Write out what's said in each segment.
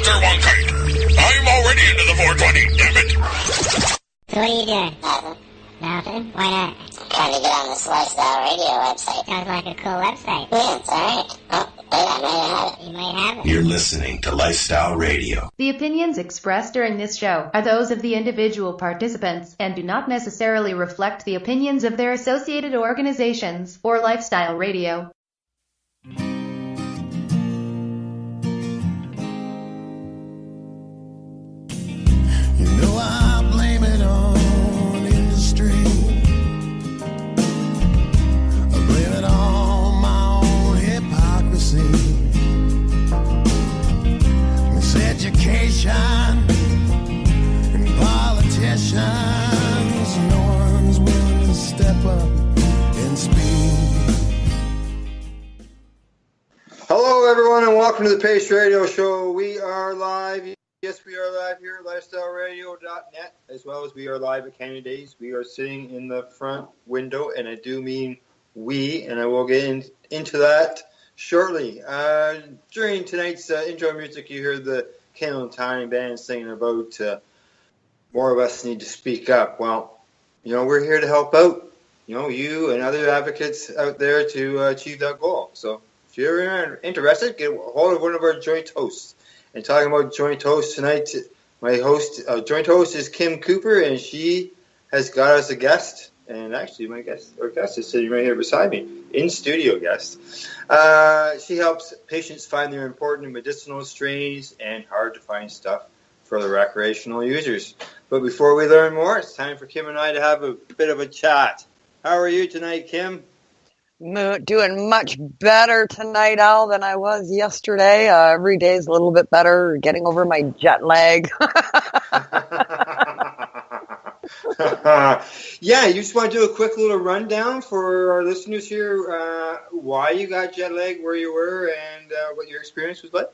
there, one kite. I'm already into the 420, damn it. So what are you doing? Nothing. Nothing? Why not? Trying to get on this Lifestyle Radio website. Sounds like a cool website. Yeah, it's alright. Oh, wait, I might have it. You might have it. You're listening to Lifestyle Radio. The opinions expressed during this show are those of the individual participants and do not necessarily reflect the opinions of their associated organizations or Lifestyle Radio. I blame it on industry. I blame it on my own hypocrisy. It's education and politicians. No one's willing to step up and speak. Hello, everyone, and welcome to the Pace Radio Show. We are live. Yes, we are live here at lifestyleradio.net, as well as we are live at Canada Days. We are sitting in the front window, and I do mean we, and I will get into that shortly. During tonight's intro music, you heard the Candle and Tiny Band singing about more of us need to speak up. Well, you know, we're here to help out, you know, you and other advocates out there to achieve that goal. So if you're interested, get a hold of one of our joint hosts. And talking about joint hosts tonight, my host, joint host is Kim Cooper, and she has got us a guest. And actually, our guest is sitting right here beside me, in-studio guest. She helps patients find their important medicinal strains and hard-to-find stuff for the recreational users. But before we learn more, it's time for Kim and I to have a bit of a chat. How are you tonight, Kim? Doing much better tonight, Al, than I was yesterday. Every day is a little bit better, getting over my jet lag. Yeah, you just want to do a quick little rundown for our listeners here, why you got jet lag, where you were, and what your experience was like?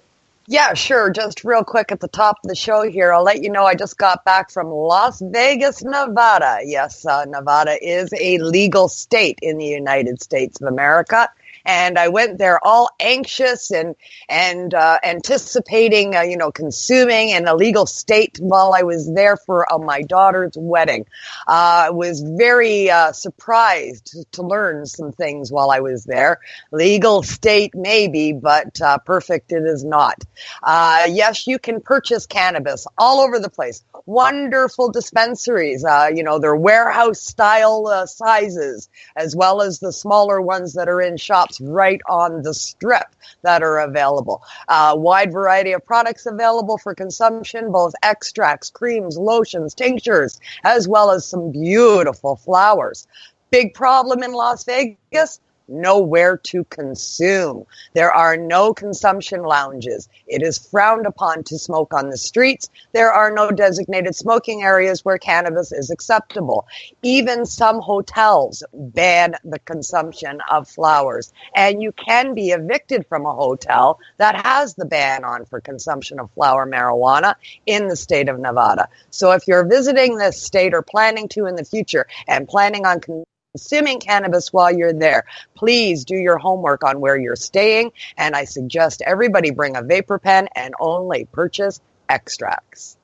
Yeah, sure. Just real quick at the top of the show here, I'll let you know I just got back from Las Vegas, Nevada. Yes, Nevada is a legal state in the United States of America. And I went there all anxious and anticipating, consuming an illegal state while I was there for my daughter's wedding. I was very surprised to learn some things while I was there. Legal state maybe, but perfect it is not. Yes, you can purchase cannabis all over the place. Wonderful dispensaries, they're warehouse-style sizes, as well as the smaller ones that are in shops right on the strip that are available. Wide variety of products available for consumption, both extracts, creams, lotions, tinctures, as well as some beautiful flowers. Big problem in Las Vegas? Nowhere to consume. There are no consumption lounges. It is frowned upon to smoke on the streets. There are no designated smoking areas where cannabis is acceptable. Even some hotels ban the consumption of flowers. And you can be evicted from a hotel that has the ban on for consumption of flower marijuana in the state of Nevada. So if you're visiting this state or planning to in the future and planning on consuming cannabis while you're there, please do your homework on where you're staying, and I suggest everybody bring a vapor pen and only purchase extracts.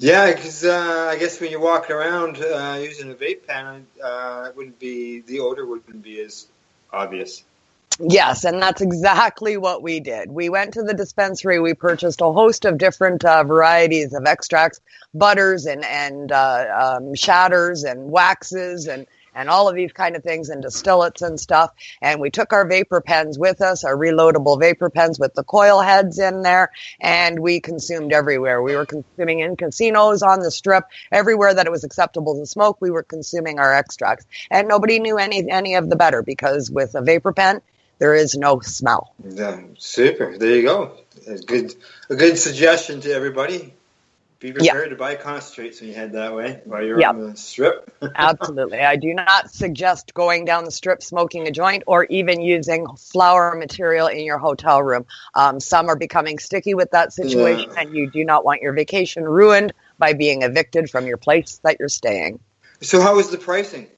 Yeah, because I guess when you're walking around using a vape pen, the odor wouldn't be as obvious. Yes, and that's exactly what we did. We went to the dispensary. We purchased a host of different varieties of extracts, butters and shatters and waxes and all of these kind of things and distillates and stuff. And we took our vapor pens with us, our reloadable vapor pens with the coil heads in there, and we consumed everywhere. We were consuming in casinos, on the strip, everywhere that it was acceptable to smoke, we were consuming our extracts. And nobody knew any of the better, because with a vapor pen, there is no smell. Yeah, super. There you go. A good suggestion to everybody. Be prepared to buy concentrates when you head that way while you're on the strip. Absolutely. I do not suggest going down the strip smoking a joint or even using flower material in your hotel room. Some are becoming sticky with that situation, and you do not want your vacation ruined by being evicted from your place that you're staying. So how was the pricing?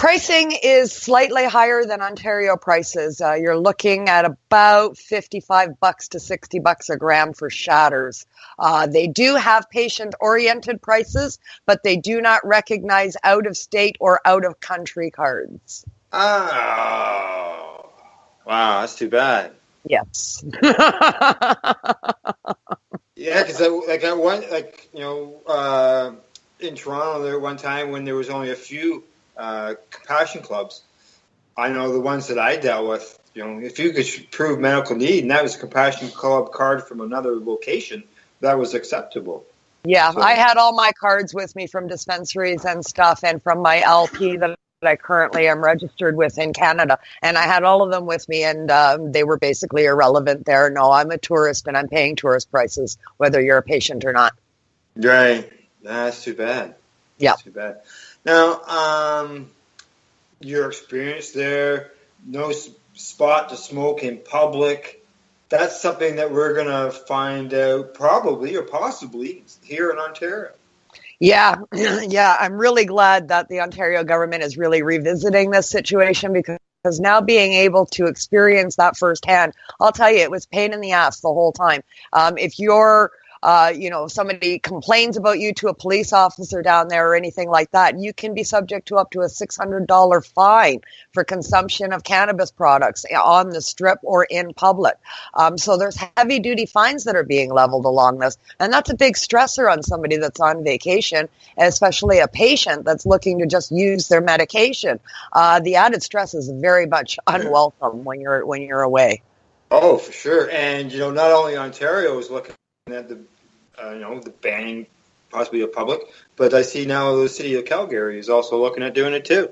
Pricing is slightly higher than Ontario prices. You're looking at about $55 to $60 a gram for shatters. They do have patient-oriented prices, but they do not recognize out-of-state or out-of-country cards. Oh, wow, that's too bad. Yes. Yeah, because in Toronto there one time when there was only a few compassion clubs. I know the ones that I dealt with, if you could prove medical need and that was a compassion club card from another location, that was acceptable. Yeah, So, I had all my cards with me from dispensaries and stuff, and from my LP that I currently am registered with in Canada, and I had all of them with me, and they were basically irrelevant there. No, I'm a tourist, and I'm paying tourist prices, whether you're a patient or not. right. That's too bad. Yeah. That's too bad. Now, your experience there, no spot to smoke in public, that's something that we're going to find out probably or possibly here in Ontario. Yeah, yeah, I'm really glad that the Ontario government is really revisiting this situation because now being able to experience that firsthand, I'll tell you, it was pain in the ass the whole time. If you're somebody complains about you to a police officer down there or anything like that, you can be subject to up to a $600 fine for consumption of cannabis products on the strip or in public. So there's heavy duty fines that are being leveled along this. And that's a big stressor on somebody that's on vacation, especially a patient that's looking to just use their medication. The added stress is very much unwelcome when you're away. Oh, for sure. And, not only Ontario is looking at the banning possibly of public, but I see now the city of Calgary is also looking at doing it too.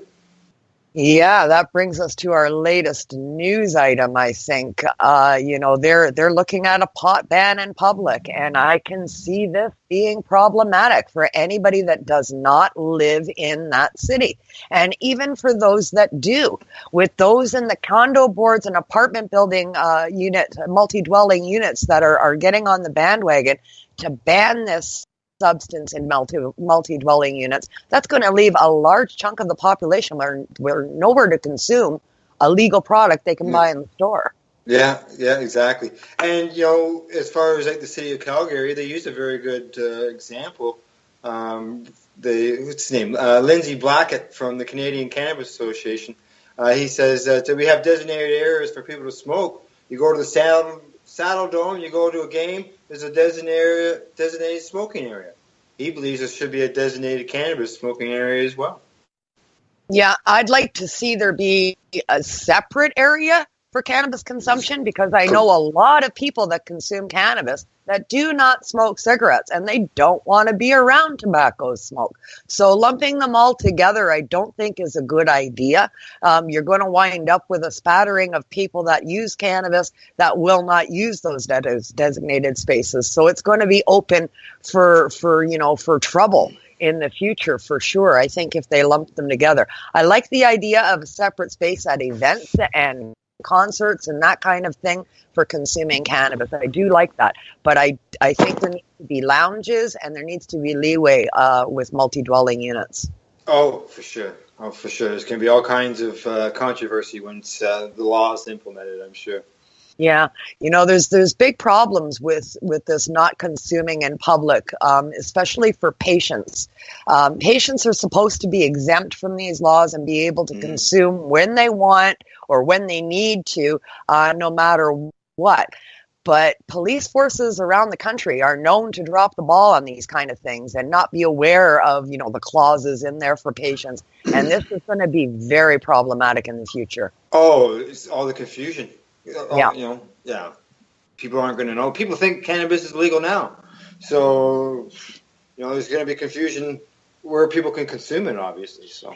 Yeah, that brings us to our latest news item, I think. They're looking at a pot ban in public, and I can see this being problematic for anybody that does not live in that city. And even for those that do, with those in the condo boards and apartment building multi-dwelling units that are getting on the bandwagon to ban this substance in multi-dwelling units, that's going to leave a large chunk of the population where nowhere to consume a legal product they can buy in the store. Yeah, exactly. And, as far as the city of Calgary, they used a very good example. What's his name? Lindsay Blackett from the Canadian Cannabis Association. He says that we have designated areas for people to smoke. You go to the Saddle Dome, you go to a game, there's a designated smoking area. He believes there should be a designated cannabis smoking area as well. Yeah, I'd like to see there be a separate area for cannabis consumption because I know a lot of people that consume cannabis that do not smoke cigarettes and they don't want to be around tobacco smoke. So lumping them all together I don't think is a good idea. You're going to wind up with a spattering of people that use cannabis that will not use those designated spaces. So it's going to be open for trouble in the future for sure. I think if they lump them together. I like the idea of a separate space at events and concerts and that kind of thing for consuming cannabis. I do like that. But I think there needs to be lounges and there needs to be leeway with multi-dwelling units. Oh, for sure. There's going to be all kinds of controversy once the law is implemented, I'm sure. Yeah, there's big problems with this not consuming in public, especially for patients. Patients are supposed to be exempt from these laws and be able to consume when they want or when they need to, no matter what. But police forces around the country are known to drop the ball on these kind of things and not be aware of, the clauses in there for patients. And this is going to be very problematic in the future. Oh, it's all the confusion. Yeah. People aren't going to know. People think cannabis is legal now. So, there's going to be confusion where people can consume it, obviously. So.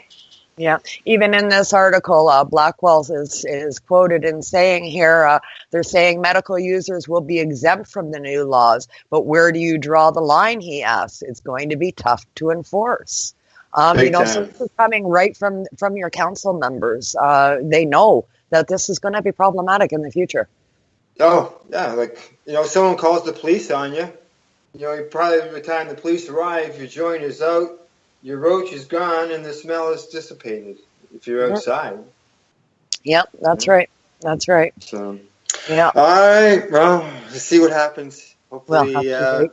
Yeah, even in this article, Blackwell is quoted in saying here, they're saying medical users will be exempt from the new laws, but where do you draw the line, he asks. It's going to be tough to enforce. So this is coming right from your council members. They know that this is going to be problematic in the future. Oh, yeah, someone calls the police on you. Probably by the time the police arrive, your joint is out, your roach is gone, and the smell is dissipated. if you're outside. Yep, that's right. That's right. So, Yeah. all right. Well, let's see what happens. Hopefully, Well,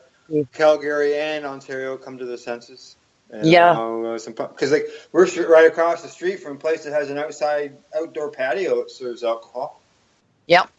Calgary and Ontario come to the senses. And yeah. Because like we're right across the street from a place that has an outdoor patio that serves alcohol. Yep.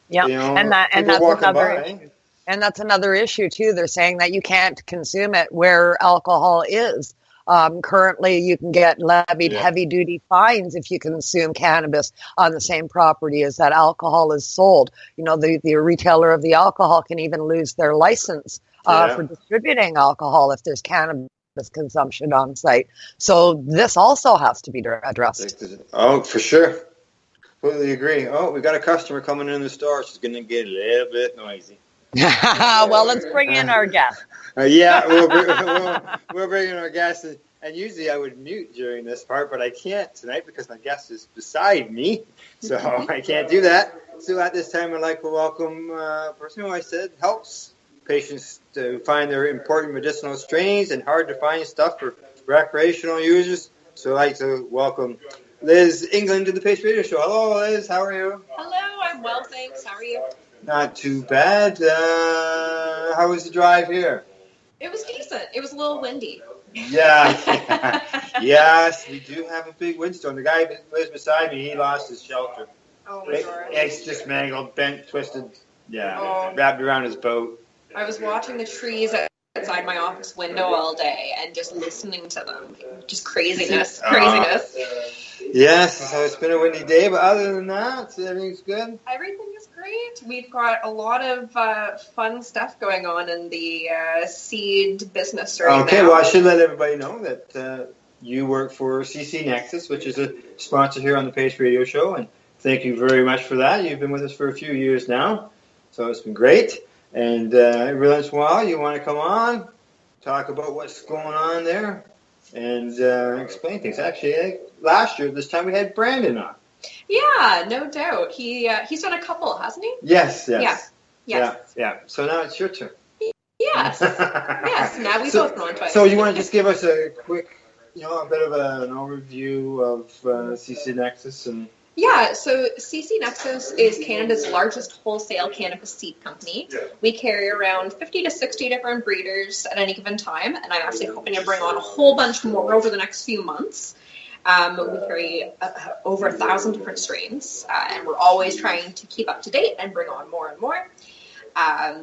Yeah. You know, and that's another issue. And that's another issue too. They're saying that you can't consume it where alcohol is. Currently, you can get levied heavy-duty fines if you consume cannabis on the same property as that alcohol is sold. You know, the retailer of the alcohol can even lose their license for distributing alcohol if there's cannabis consumption on site. So this also has to be addressed. Oh, for sure. Completely agree. Oh, we got a customer coming in the store. She's going to get a little bit noisy. Well, let's bring in our guest. We'll bring in our guest. And usually I would mute during this part, but I can't tonight because my guest is beside me. So I can't do that. So at this time, I'd like to welcome a person who I said helps patients to find their important medicinal strains and hard to find stuff for recreational users. So I'd like to welcome Lyss England to the Pace Radio Show. Hello, Lyss. How are you? Hello. I'm well, thanks. How are you? Not too bad. How was the drive here? It was decent. It was a little windy. Yeah. Yes, we do have a big windstorm. The guy that lives beside me, he lost his shelter. Oh, my God. It's just mangled, bent, twisted. Yeah, wrapped around his boat. I was watching the trees outside my office window all day and just listening to them. Just craziness. Yes, so it's been a windy day, but other than that, everything's good? Everything is great. We've got a lot of fun stuff going on in the seed business right now. Okay, well, I should let everybody know that you work for CC Nexus, which is a sponsor here on the Pace Radio Show, and thank you very much for that. You've been with us for a few years now, so it's been great. And every once in a while, you want to come on, talk about what's going on there, and explain things. Actually, last year, this time we had Brandon on. Yeah, no doubt. He's done a couple, hasn't he? Yes. Yeah. So now it's your turn. Yes. Now we both know twice. So you want to just give us a quick, a bit of an overview of CC Nexus and. Yeah, so CC Nexus is Canada's largest wholesale cannabis seed company. We carry around 50 to 60 different breeders at any given time, and I'm actually hoping to bring on a whole bunch more over the next few months. We carry over 1,000 different strains, and we're always trying to keep up to date and bring on more and more.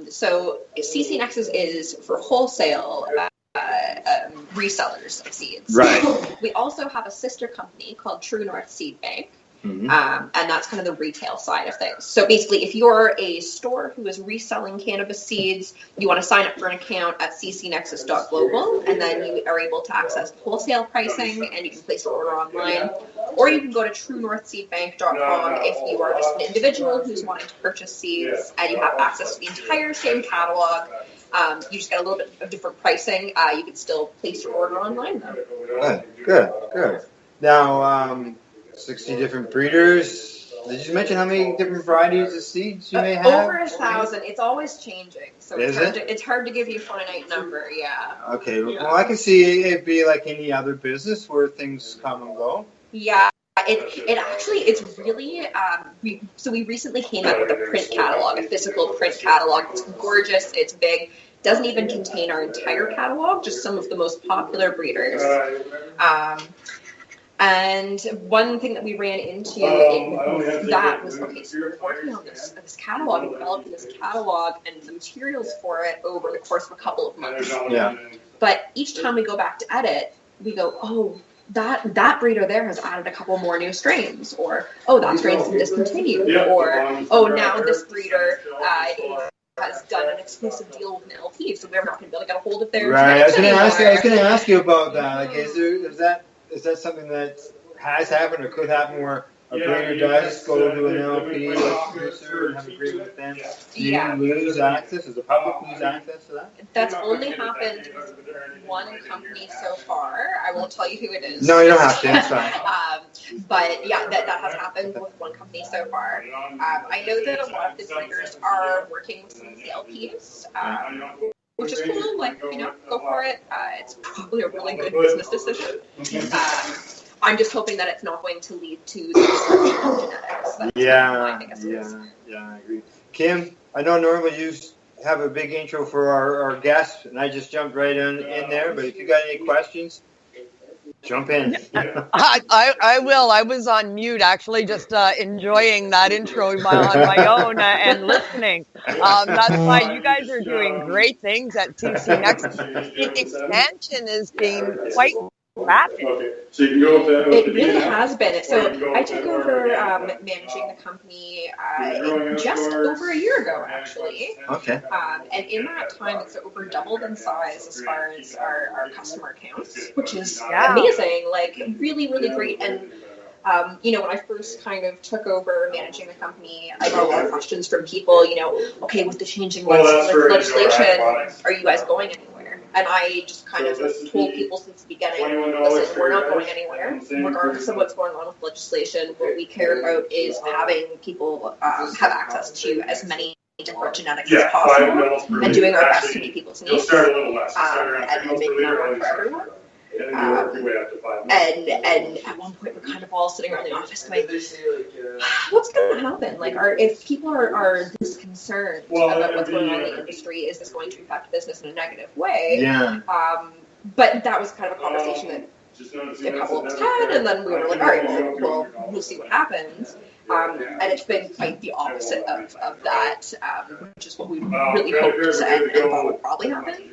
So CC Nexus is for wholesale resellers of seeds. Right. We also have a sister company called True North Seed Bank. Mm-hmm. And that's kind of the retail side of things. So basically, if you're a store who is reselling cannabis seeds, you want to sign up for an account at ccnexus.global, and then you are able to access wholesale pricing, and you can place an order online. Or you can go to truenorthseedbank.com if you are just an individual who's wanting to purchase seeds, and you have access to the entire same catalog. You just get a little bit of different pricing. You can still place your order online, though. Good. Now, 60 different breeders. Did you mention how many different varieties of seeds you may have? Over 1,000. It's always changing, so it's hard to give you a finite number. Yeah. Okay. Well, I can see it be like any other business where things come and go. Yeah. It's really so we recently came out with a print catalog, a physical print catalog. It's gorgeous. It's big. Doesn't even contain our entire catalog, just some of the most popular breeders. And one thing that we ran into that was, so we're working on this catalog and developing this catalog and the materials for it over the course of a couple of months. Yeah. But each time we go back to edit, we go, that breeder there has added a couple more new strains, or that strain's been discontinued, or now this breeder has done an exclusive deal with an LP, so we're not going to be able to get a hold of their right. I was going to ask you about that. Like, is that something that has happened or could happen where a breeder does go to an LP or producer and have an agreement with them? Do you lose access? Does the public lose access to that? That's only happened with one company so far. I won't tell you who it is. No, you don't have to. It's fine. But yeah, that has happened with one company so far. I know that a lot of the breeders are working with some of the LPs. Which is cool, go for it. It's probably a really good business decision. I'm just hoping that it's not going to lead to the destruction of genetics. That's Yeah, my biggest fears. I agree. Kim, I know normally you have a big intro for our guests, and I just jumped right in there, but if you got any questions, jump in. I will. I was on mute, actually, just enjoying that intro on my own and listening. That's why you guys are doing great things at CC Nexus. The expansion has been quite rapid. It really has been. So I took over managing the company just over a year ago, actually. Okay. And in that time, it's over doubled in size as far as our customer accounts, which is amazing. Like, really, really great. And when I first kind of took over managing the company, I got a lot of questions from people, okay, with the changing legislation, are you guys going anywhere? And I just kind of told people since the beginning, listen, we're not going anywhere. Regardless of what's going on with legislation, what we care about is having people have access to as many different genetics as possible and doing our best to meet people's needs and making that work for everyone. And at one point, we're kind of all sitting around the office going, what's going to happen? Like, if people are this concerned about what's going on in the industry, is this going to affect business in a negative way? Yeah. But that was kind of a conversation that a couple of us had, and then we were like, all right, well, we'll see what happens. And it's been quite the opposite of that, which is what we really hoped and thought would probably happen.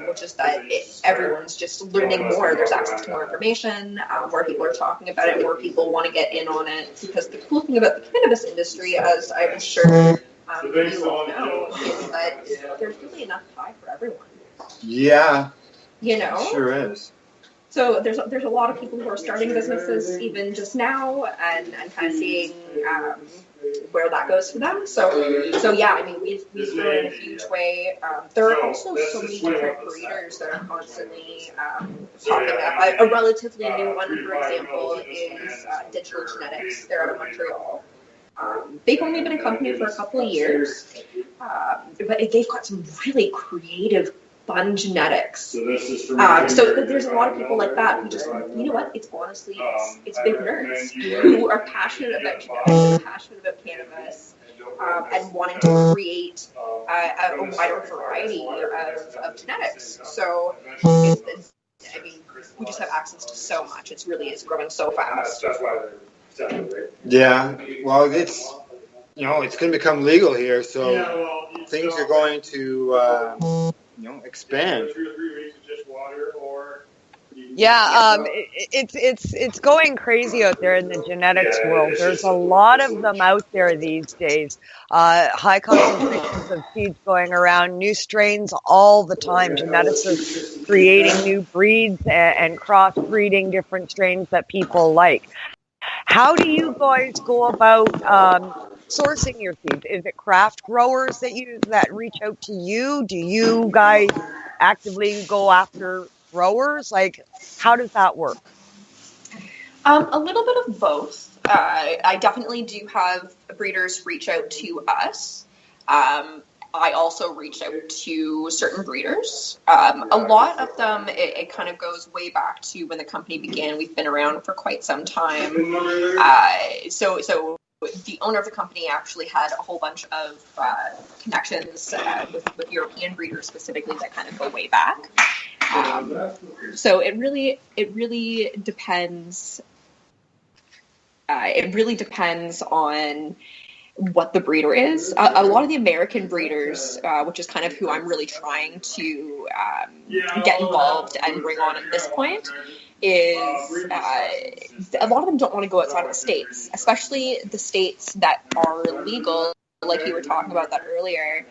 Which is that everyone's just learning more. There's access to more information, more people are talking about it, more people want to get in on it. Because the cool thing about the cannabis industry, as I'm sure you all know, is that there's really enough pie for everyone. Yeah. Sure is. So there's a lot of people who are starting businesses even just now and kind of seeing where that goes for them. So yeah, I mean, we've grown in a huge way. There are also so many different breeders that are constantly popping up. A relatively new one, for example, is Digital Genetics. They're out of Montreal. They've only been a company for a couple of years, but they've got some really creative, fun genetics. So there's a lot of people like that who just, it's honestly, it's big nerds who are passionate about genetics and passionate about cannabis and wanting to create a wider variety of genetics. So we just have access to so much. It's growing so fast. Yeah. Well, it's going to become legal here, so things are going to expand. Yeah, it's going crazy out there in the genetics world. There's a lot of them out there these days. High concentrations of seeds going around, new strains all the time. Geneticists are creating new breeds and crossbreeding different strains that people like. How do you guys go about sourcing your seeds? Is it craft growers that reach out to you? Do you guys actively go after growers? Like, how does that work? A little bit of both. I definitely do have breeders reach out to us. I also reach out to certain breeders. A lot of them, it kind of goes way back to when the company began. We've been around for quite some time. So the owner of the company actually had a whole bunch of connections with European breeders specifically that kind of go way back. So it really depends. It really depends on what the breeder is. A lot of the American breeders, which is kind of who I'm really trying to get involved and bring on at this point, is a lot of them don't want to go outside of the states, especially the states that are legal, like you were talking about that earlier.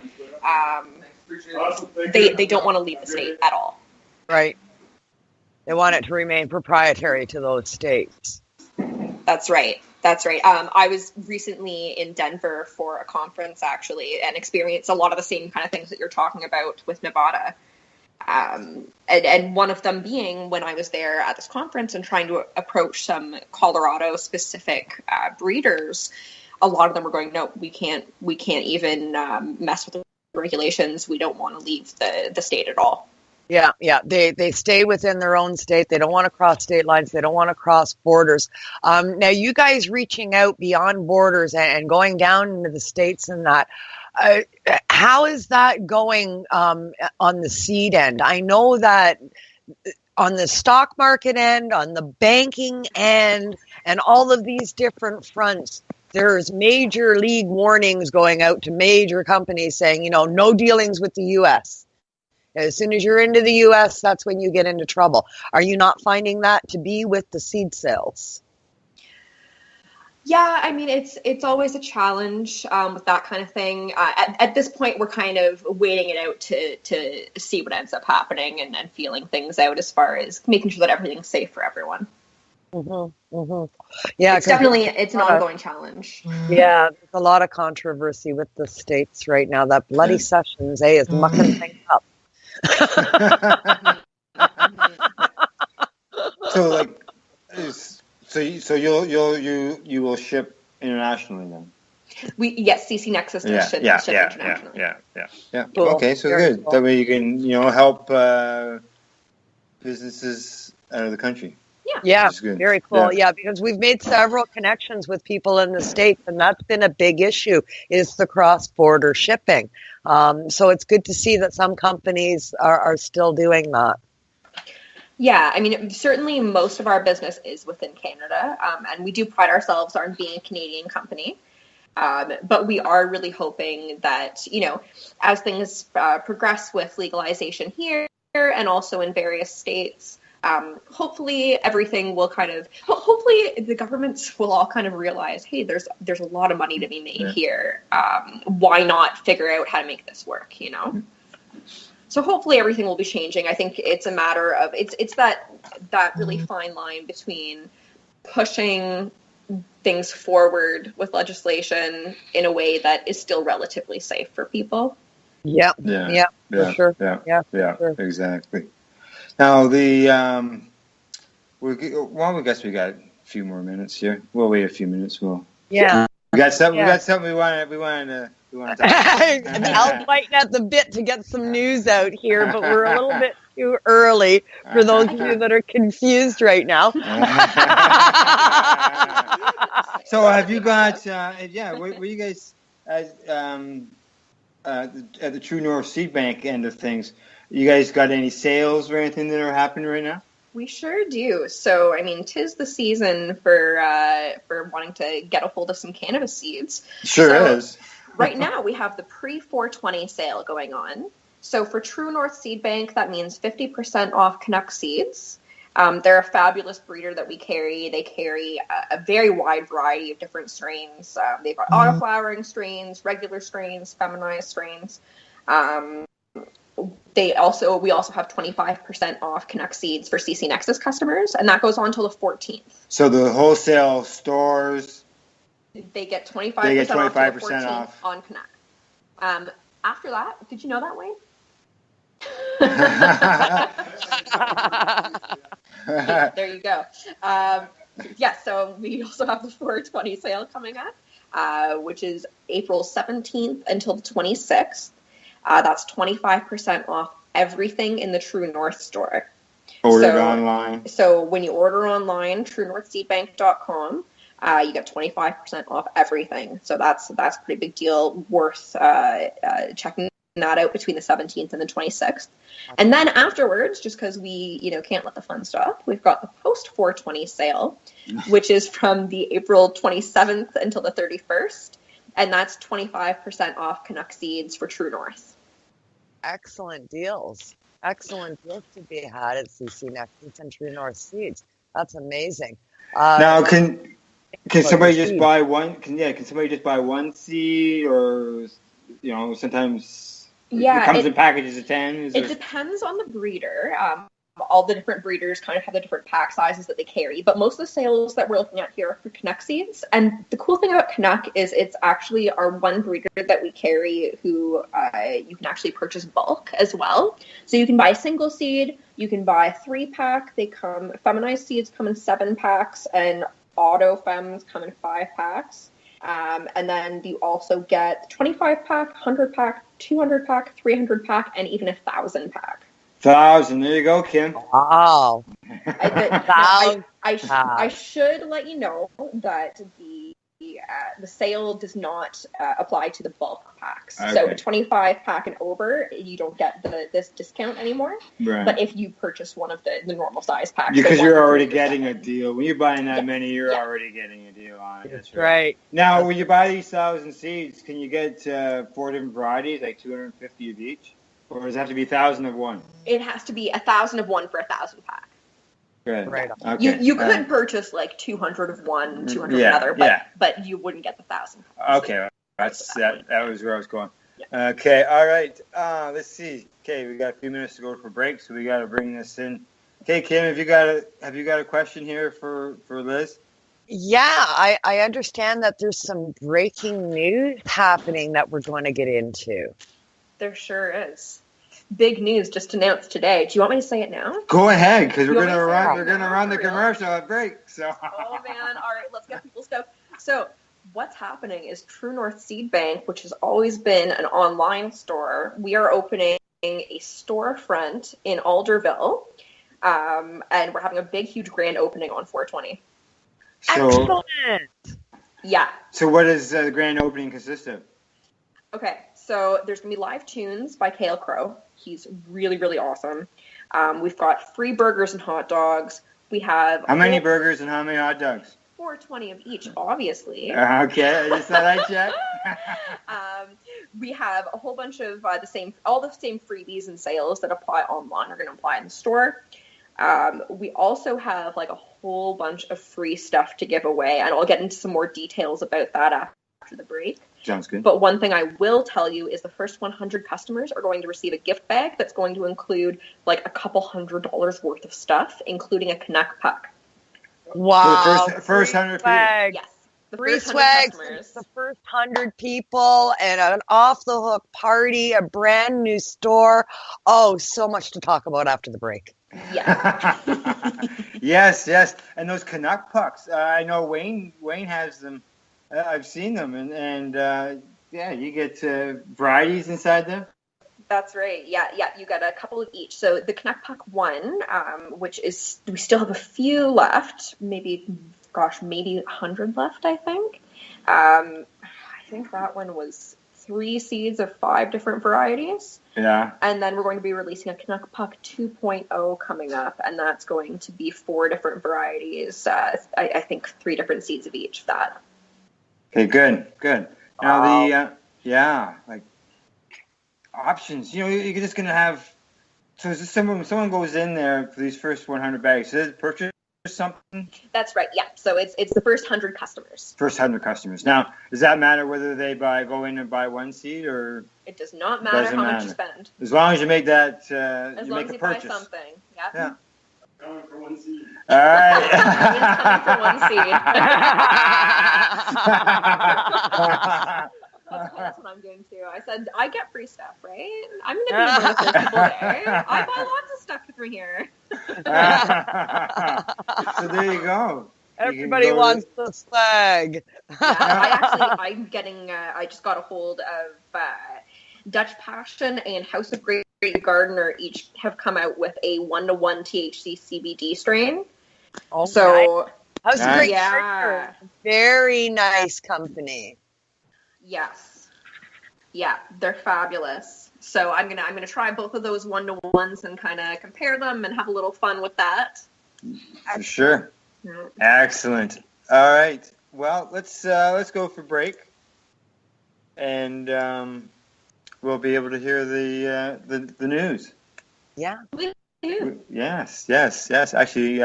They don't want to leave the state at all. Right. They want it to remain proprietary to those states. That's right. I was recently in Denver for a conference, actually, and experienced a lot of the same kind of things that you're talking about with Nevada. And one of them being when I was there at this conference and trying to approach some Colorado-specific breeders, a lot of them were going, no, we can't even mess with the regulations. We don't want to leave the state at all. Yeah. They stay within their own state. They don't want to cross state lines. They don't want to cross borders. Now, you guys reaching out beyond borders and going down into the States and that, how is that going on the seed end? I know that on the stock market end, on the banking end, and all of these different fronts, there's major league warnings going out to major companies saying, no dealings with the U.S. As soon as you're into the U.S., that's when you get into trouble. Are you not finding that to be with the seed sales? Yeah, I mean, it's always a challenge with that kind of thing. At this point, we're kind of waiting it out to see what ends up happening and feeling things out as far as making sure that everything's safe for everyone. Yeah, it's an ongoing challenge. Yeah, there's a lot of controversy with the states right now. That bloody Sessions, is mucking things up. So you will ship internationally then? Yes, CC Nexus does ship internationally. Yeah. Cool. Okay, so Very good. cool. That way you can help businesses out of the country. Yeah, good. very cool. Yeah, because we've made several connections with people in the States, and that's been a big issue, is the cross-border shipping. So it's good to see that some companies are still doing that. Yeah, I mean, certainly most of our business is within Canada, and we do pride ourselves on being a Canadian company. But we are really hoping that, as things progress with legalization here and also in various states, hopefully everything will hopefully the governments will all kind of realize, hey, there's a lot of money to be made here. Why not figure out how to make this work, So hopefully everything will be changing. I think it's a matter of, it's that really fine line between pushing things forward with legislation in a way that is still relatively safe for people. Yeah, for sure. Yeah, exactly. Now we guess we got a few more minutes here. We'll wait a few minutes. We got something. We got something we wanted to talk about. Al's biting at the bit to get some news out here, but we're a little bit too early for those of you that are confused right now. So have you got? Were you guys at the True North Seed Bank end of things? You guys got any sales or anything that are happening right now? We sure do. So, I mean, 'tis the season for wanting to get a hold of some cannabis seeds. Sure is. Right now, we have the pre-420 sale going on. So for True North Seed Bank, that means 50% off Canuck seeds. They're a fabulous breeder that we carry. They carry a very wide variety of different strains. They've got auto-flowering strains, regular strains, feminized strains. We also have 25% off Canuck seeds for CC Nexus customers, and that goes on until the 14th. So the wholesale stores, they get 25% off, till the 14th off on Canuck. After that, did you know that, Wayne? There you go. So we also have the 420 sale coming up, which is April 17th until the 26th. That's 25% off everything in the True North store. Ordered online. So when you order online, truenorthseedbank.com, you get 25% off everything. So that's a pretty big deal, worth checking that out between the 17th and the 26th. And then afterwards, just because we can't let the fun stop, we've got the post 420 sale, which is from the April 27th until the 31st. And that's 25% off Canuck seeds for True North. Excellent deals. Excellent deals to be had at CC Nexus and True North Seeds. That's amazing. Now, can somebody just buy one? Can somebody just buy one seed, or sometimes it comes in packages of 10? It depends on the breeder. All the different breeders kind of have the different pack sizes that they carry, but most of the sales that we're looking at here are for Canuck seeds. And the cool thing about Canuck is it's actually our one breeder that we carry who you can actually purchase bulk as well. So you can buy a single seed, you can buy a 3-pack. Feminized seeds come in 7 packs, and auto fems come in 5 packs. And then you also get 25-pack, 100-pack, 200-pack, 300-pack, and even a 1,000-pack. 1,000. There you go, Kim. Wow. I should let you know that the sale does not apply to the bulk packs. Okay. So a 25 pack and over, you don't get this discount anymore. Right. But if you purchase one of the normal size packs, Because so you're 1 to already 3%. getting a deal. When you're buying that many, you're Yeah. already getting a deal on it. That's right. Now, when you buy these 1,000 seeds, can you get 4 different varieties, like 250 of each? Or does it have to be 1,000 of one? It has to be 1,000 of one for 1,000 pack. Good. Right. Okay. You could purchase like 200 of one, 200 Yeah, of another, but you wouldn't get the 1,000. Okay. That was where I was going. Yeah. Okay. All right. Let's see. Okay, we got a few minutes to go for break, so we got to bring this in. Okay, Kim, have you got a question here for Liz? Yeah, I understand that there's some breaking news happening that we're going to get into. There sure is. Big news just announced today. Do you want me to say it now? Go ahead, because we're gonna We're gonna run the commercial at break. So. Oh man! All right, let's get people stuff. So what's happening is True North Seed Bank, which has always been an online store, we are opening a storefront in Alderville, and we're having a big, huge grand opening on 420. Excellent. Yeah. So what does the grand opening consist of? Okay, so there's going to be live tunes by Kale Crow. He's really, really awesome. We've got free burgers and hot dogs. We have... How many burgers and how many hot dogs? 420 of each, obviously. Okay, I just thought I'd check. We have a whole bunch of all the same freebies and sales that apply online are going to apply in the store. We also have like a whole bunch of free stuff to give away, and I'll get into some more details about that after the break. Sounds good. But one thing I will tell you is the first 100 customers are going to receive a gift bag that's going to include like a couple $100 worth of stuff, including a Canuck puck. Wow. The first 100 people. Yes. The Free first 100 swag customers. for the first 100 people and an off-the-hook party, a brand new store. Oh, so much to talk about after the break. Yeah. Yes. And those Canuck pucks. I know Wayne has them. I've seen them. And you get varieties inside them. That's right. Yeah. You got a couple of each. So the Canuck Puck 1, which is, we still have a few left, maybe 100 left, I think. I think that one was 3 seeds of 5 different varieties. Yeah. And then we're going to be releasing a Canuck Puck 2.0 coming up, and that's going to be 4 different varieties. I think 3 different seeds of each of that. Okay, good. Now like options. You know, you're just gonna have. So is this someone goes in there for these first 100 bags? Does it purchase something? That's right. Yeah. So it's the first 100 customers. First 100 customers. Now, does that matter whether they go in and buy one seed or? It does not matter Doesn't how much matter. you spend. As long as you make that. As long make as a you purchase. buy something. Yeah. Yeah. Going for one seed. All right. It's coming for one seed. That's what I'm doing too. I said I get free stuff, right? I'm gonna be one of those people there. I buy lots of stuff from here. So there you go. Everybody wants the swag. I just got a hold of Dutch Passion and House of Great Gardener each have come out with a 1-to-1 THC CBD strain. Oh, so House of Great yeah. Gardener, very nice company. Yes. Yeah, they're fabulous. So I'm gonna try both of those 1-to-1s and kind of compare them and have a little fun with that. For sure. Yeah. Excellent. All right. Well, let's go for break, and we'll be able to hear the news. Yeah. Yes. Actually,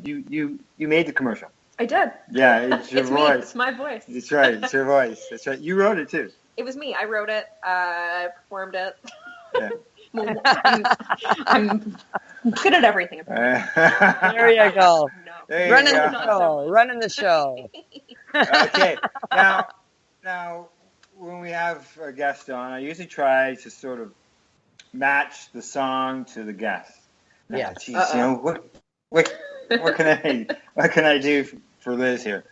you made the commercial. I did. Yeah, it's your It's voice. me. It's my voice. That's right. It's your voice. That's right. You wrote it too. It was me. I wrote it. Performed it. Yeah. I'm good at everything. There you go. No. There you Running go. the show. Running the show. Okay. Now, when we have a guest on, I usually try to sort of match the song to the guest. Yeah. Geez, you know what can I do for Liz here?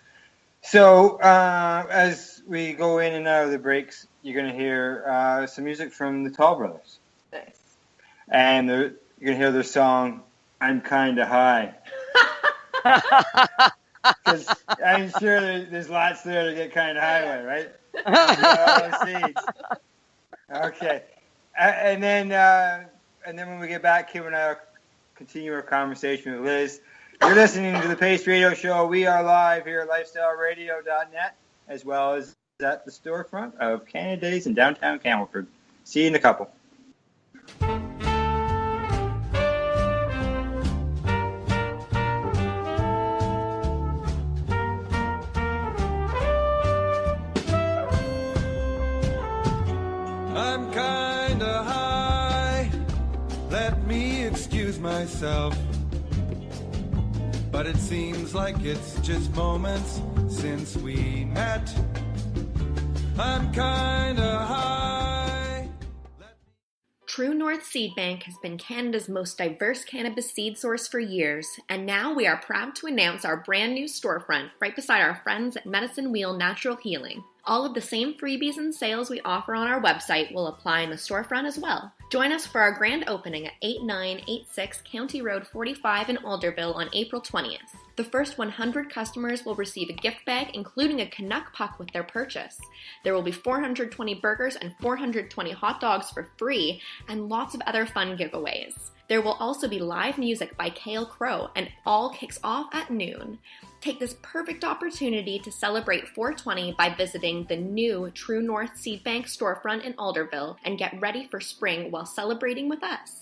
So as we go in and out of the breaks, you're going to hear some music from the Tall Brothers. Nice. And you're going to hear their song, I'm Kinda High. Because I'm sure there's lots there to get kind of high with, right? Okay. And then when we get back, Kim and I will continue our conversation with Liz. You're listening to the Pace Radio Show. We are live here at lifestyleradio.net, as well as at the storefront of Canada Days in downtown Campbellford. See you in a couple. I'm kinda high, let me excuse myself. But it seems like it's just moments since we met. I'm kinda high. True North Seed Bank has been Canada's most diverse cannabis seed source for years, and now we are proud to announce our brand new storefront right beside our friends at Medicine Wheel Natural Healing. All of the same freebies and sales we offer on our website will apply in the storefront as well. Join us for our grand opening at 8986 County Road 45 in Alderville on April 20th. The first 100 customers will receive a gift bag, including a Canuck puck with their purchase. There will be 420 burgers and 420 hot dogs for free, and lots of other fun giveaways. There will also be live music by Cale Crow, and all kicks off at noon. Take this perfect opportunity to celebrate 420 by visiting the new True North Seed Bank storefront in Alderville and get ready for spring while celebrating with us.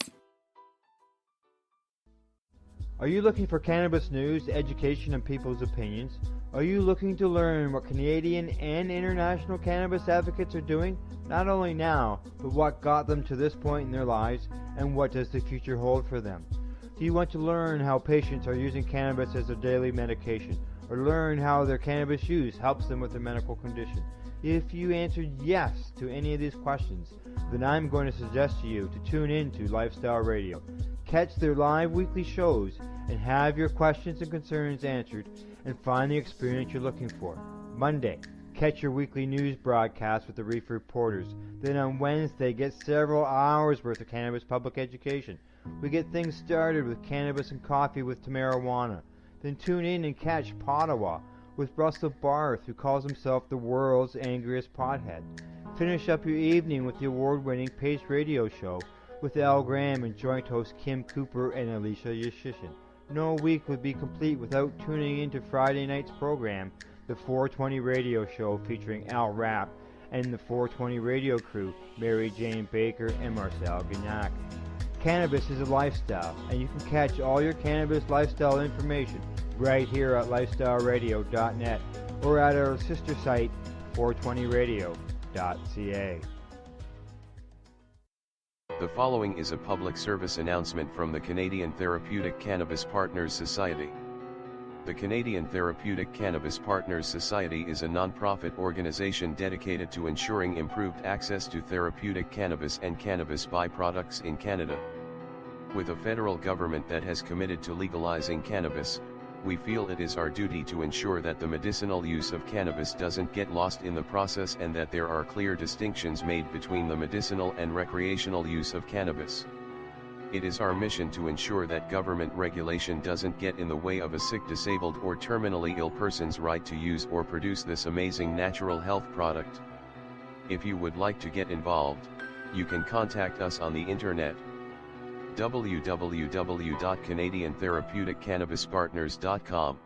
Are you looking for cannabis news, education, and people's opinions? Are you looking to learn what Canadian and international cannabis advocates are doing? Not only now, but what got them to this point in their lives, and what does the future hold for them? Do you want to learn how patients are using cannabis as their daily medication, or learn how their cannabis use helps them with their medical condition? If you answered yes to any of these questions, then I'm going to suggest to you to tune in to Lifestyle Radio. Catch their live weekly shows and have your questions and concerns answered and find the experience you're looking for. Monday, catch your weekly news broadcast with the Reef Reporters. Then on Wednesday, get several hours worth of cannabis public education. We get things started with cannabis and coffee with Tamarawana. Then tune in and catch Pottawa with Russell Barth, who calls himself the world's angriest pothead. Finish up your evening with the award-winning Pace Radio Show with Al Graham and joint host Kim Cooper and Alicia Yashishin. No week would be complete without tuning into Friday night's program, the 420 Radio Show featuring Al Rapp and the 420 Radio crew, Mary Jane Baker and Marcel Gignac. Cannabis is a lifestyle, and you can catch all your cannabis lifestyle information right here at lifestyleradio.net or at our sister site, 420radio.ca. The following is a public service announcement from the Canadian Therapeutic Cannabis Partners Society. The Canadian Therapeutic Cannabis Partners Society is a non-profit organization dedicated to ensuring improved access to therapeutic cannabis and cannabis byproducts in Canada. With a federal government that has committed to legalizing cannabis, we feel it is our duty to ensure that the medicinal use of cannabis doesn't get lost in the process and that there are clear distinctions made between the medicinal and recreational use of cannabis. It is our mission to ensure that government regulation doesn't get in the way of a sick, disabled, or terminally ill person's right to use or produce this amazing natural health product. If you would like to get involved, you can contact us on the internet www.canadiantherapeuticCannabisPartners.com,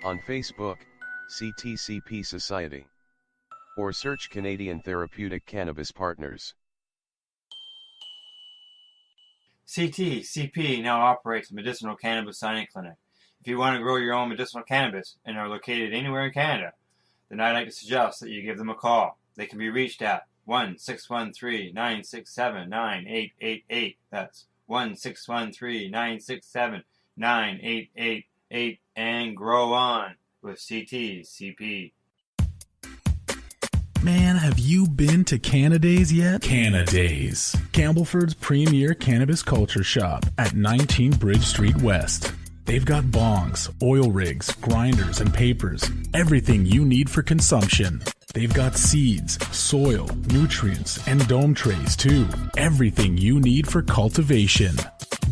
on Facebook, CTCP Society, or search Canadian Therapeutic Cannabis Partners. CTCP now operates a medicinal cannabis signing clinic. If you want to grow your own medicinal cannabis and are located anywhere in Canada, then I'd like to suggest that you give them a call. They can be reached at 1-613-967-9888. That's 1-613-967-9888, and grow on with CTCP. Man, have you been to Canada Days yet? Canada Days, Campbellford's premier cannabis culture shop at 19 Bridge Street West. They've got bongs, oil rigs, grinders, and papers. Everything you need for consumption. They've got seeds, soil, nutrients, and dome trays too. Everything you need for cultivation.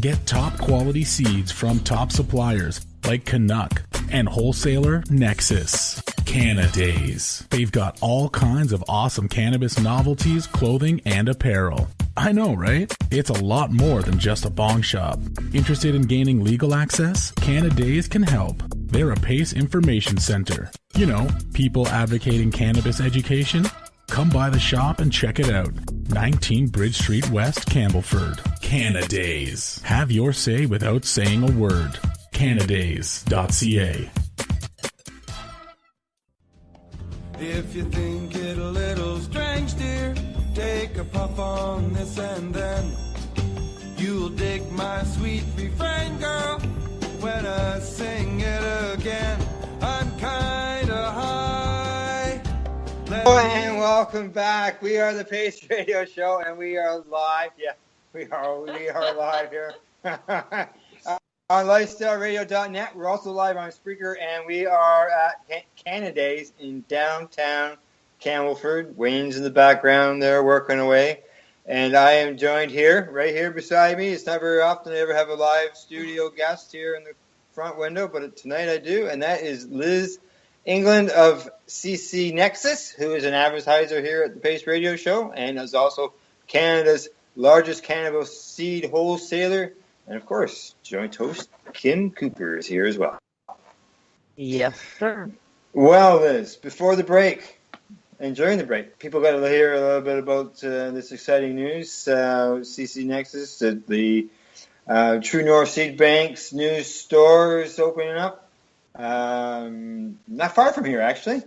Get top quality seeds from top suppliers like Canuck and wholesaler Nexus. Canadays. They've got all kinds of awesome cannabis novelties, clothing, and apparel. I know, right? It's a lot more than just a bong shop. Interested in gaining legal access? Canadays can help. They're a PACE information center. You know, people advocating cannabis education. Come by the shop and check it out. 19 Bridge Street West, Campbellford. Canadays. Have your say without saying a word. Canadays.ca. If you think it a little strange, dear, take a puff on this and then you'll dig my sweet refrain, girl, when I sing it again. I'm kinda high. And welcome back. We are the Pace Radio Show, and we are live. Yeah, we are live here on lifestyleradio.net. We're also live on Spreaker, and we are at Canadays in downtown Campbellford. Wayne's in the background there working away, and I am joined here, right here beside me. It's not very often I ever have a live studio guest here in the front window, but tonight I do, and that is Lyss England of CC Nexus, who is an advertiser here at the Pace Radio Show and is also Canada's largest cannabis seed wholesaler. And, of course, joint host Kim Cooper is here as well. Yes, sir. Well, Liz, before the break and during the break, people got to hear a little bit about this exciting news. CC Nexus, the True North Seed Bank's new store is opening up. Not far from here, actually.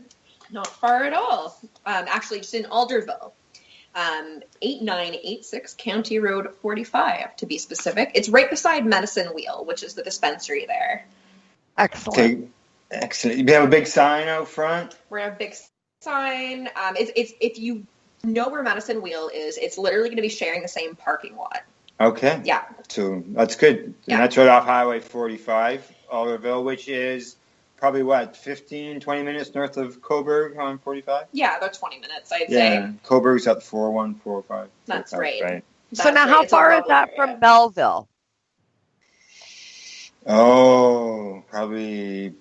Not far at all. Actually, just in Alderville. 8986 County Road 45, to be specific. It's right beside Medicine Wheel, which is the dispensary there. Excellent. Okay. Excellent. You have a big sign out front? We're going to have a big sign. It's if you know where Medicine Wheel is, it's literally going to be sharing the same parking lot. Okay. Yeah. So that's good. Yeah. And that's right off Highway 45, Alderville, which is probably, 15, 20 minutes north of Coburg on 45? Yeah, about 20 minutes, I'd say. Yeah, Coburg's at 41445. That's right. So now how far is that from Belleville? Oh, probably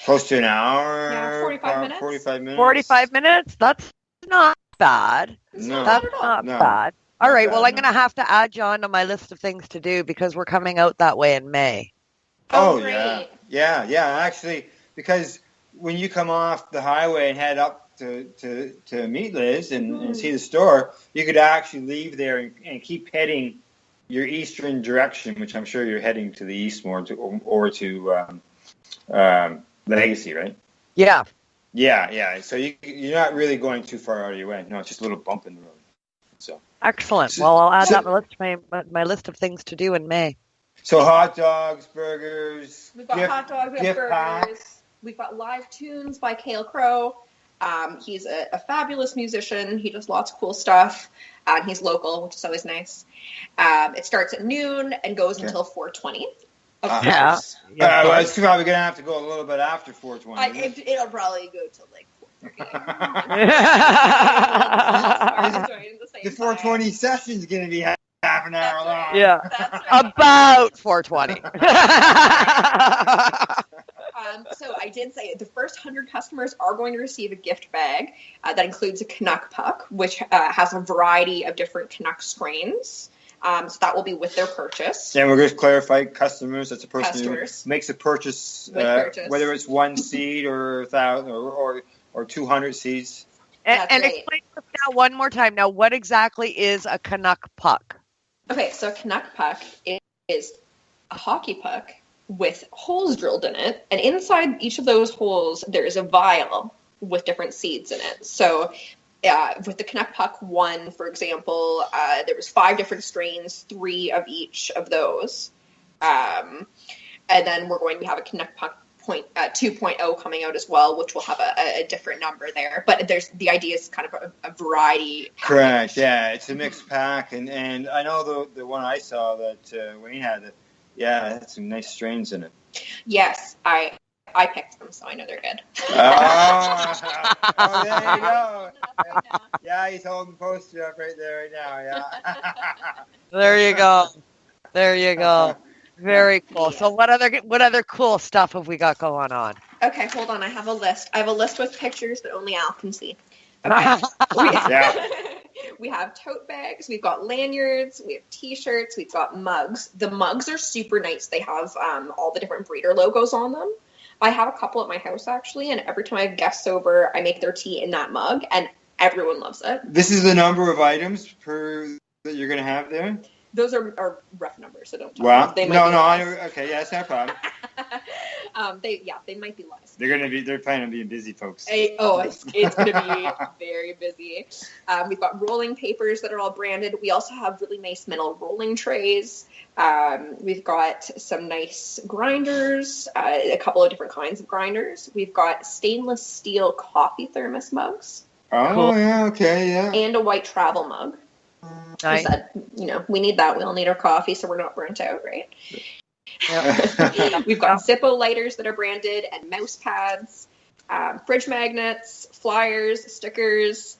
close to an hour. Yeah, 45 minutes. 45 minutes. 45 minutes? That's not bad. No. That's not bad. All right, well, I'm going to have to add you on to my list of things to do because we're coming out that way in May. Oh, yeah. Actually, because when you come off the highway and head up to meet Liz and see the store, you could actually leave there and keep heading your eastern direction, which I'm sure you're heading to the east more to Legacy, right? Yeah. Yeah. So you're not really going too far out of your way. No, it's just a little bump in the road. So excellent. Well, I'll add that to my list of things to do in May. So hot dogs, burgers. We've got hot dogs, we have burgers. We've got live tunes by Cale Crow. He's a fabulous musician. He does lots of cool stuff. And he's local, which is always nice. It starts at noon and goes until 4:20. Yeah. It's probably going to have to go a little bit after 4:20. It'll probably go to like 4:30. The 4:20 session is going to be half an hour long. Yeah, about 4:20. So I did say the first 100 customers are going to receive a gift bag that includes a Canuck puck, which has a variety of different Canuck strains. So that will be with their purchase. And we're going to clarify customers. That's a person who Customers. makes a purchase, whether it's one seed or 1,000 or 200 seeds. And explain to us now one more time. Now, what exactly is a Canuck puck? Okay, so a Canuck puck is a hockey puck with holes drilled in it, and inside each of those holes there is a vial with different seeds in it. So with the Canuck puck 1, for example, there was 5 different strains, 3 of each of those. And then we're going to have a Canuck puck 2.0 coming out as well, which will have a different number there. But the idea is kind of a variety. Correct. Yeah, it's a mixed pack, and I know the one I saw that Wayne had. Yeah, it had some nice strains in it. Yes, I picked them, so I know they're good. Oh, there you go. Yeah, he's holding the poster up right there right now. Yeah. There you go. There you go. Very cool. So what other cool stuff have we got going on? Okay, hold on. I have a list. I have a list with pictures that only Al can see. Okay. We have tote bags. We've got lanyards. We have T-shirts. We've got mugs. The mugs are super nice. They have all the different breeder logos on them. I have a couple at my house, actually, and every time I have guests over, I make their tea in that mug, and everyone loves it. This is the number of items that you're going to have there? Those are rough numbers, so don't talk about them. Okay, yeah, that's not a problem. They might be less. They're planning on being busy, folks. It's going to be very busy. We've got rolling papers that are all branded. We also have really nice metal rolling trays. We've got some nice grinders, a couple of different kinds of grinders. We've got stainless steel coffee thermos mugs. Oh, cool. Yeah, okay, yeah. And a white travel mug. Nice. I said, we need that. We all need our coffee, so we're not burnt out, right? Yep. We've got Zippo lighters that are branded and mouse pads, fridge magnets, flyers, stickers,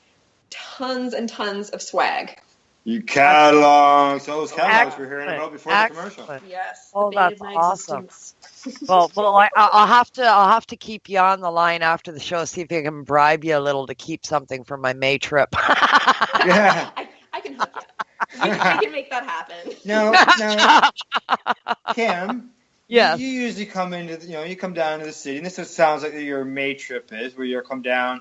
tons and tons of swag. You catalogs. Those catalogs we're hearing about before the commercial. Yes. Oh, that's awesome. Well, I'll have to keep you on the line after the show, see if I can bribe you a little to keep something for my May trip. Yeah. I can hook you. We can make that happen. No, Kim. Yes. You usually come you come down to the city, and this sounds like your May trip is, where you come down,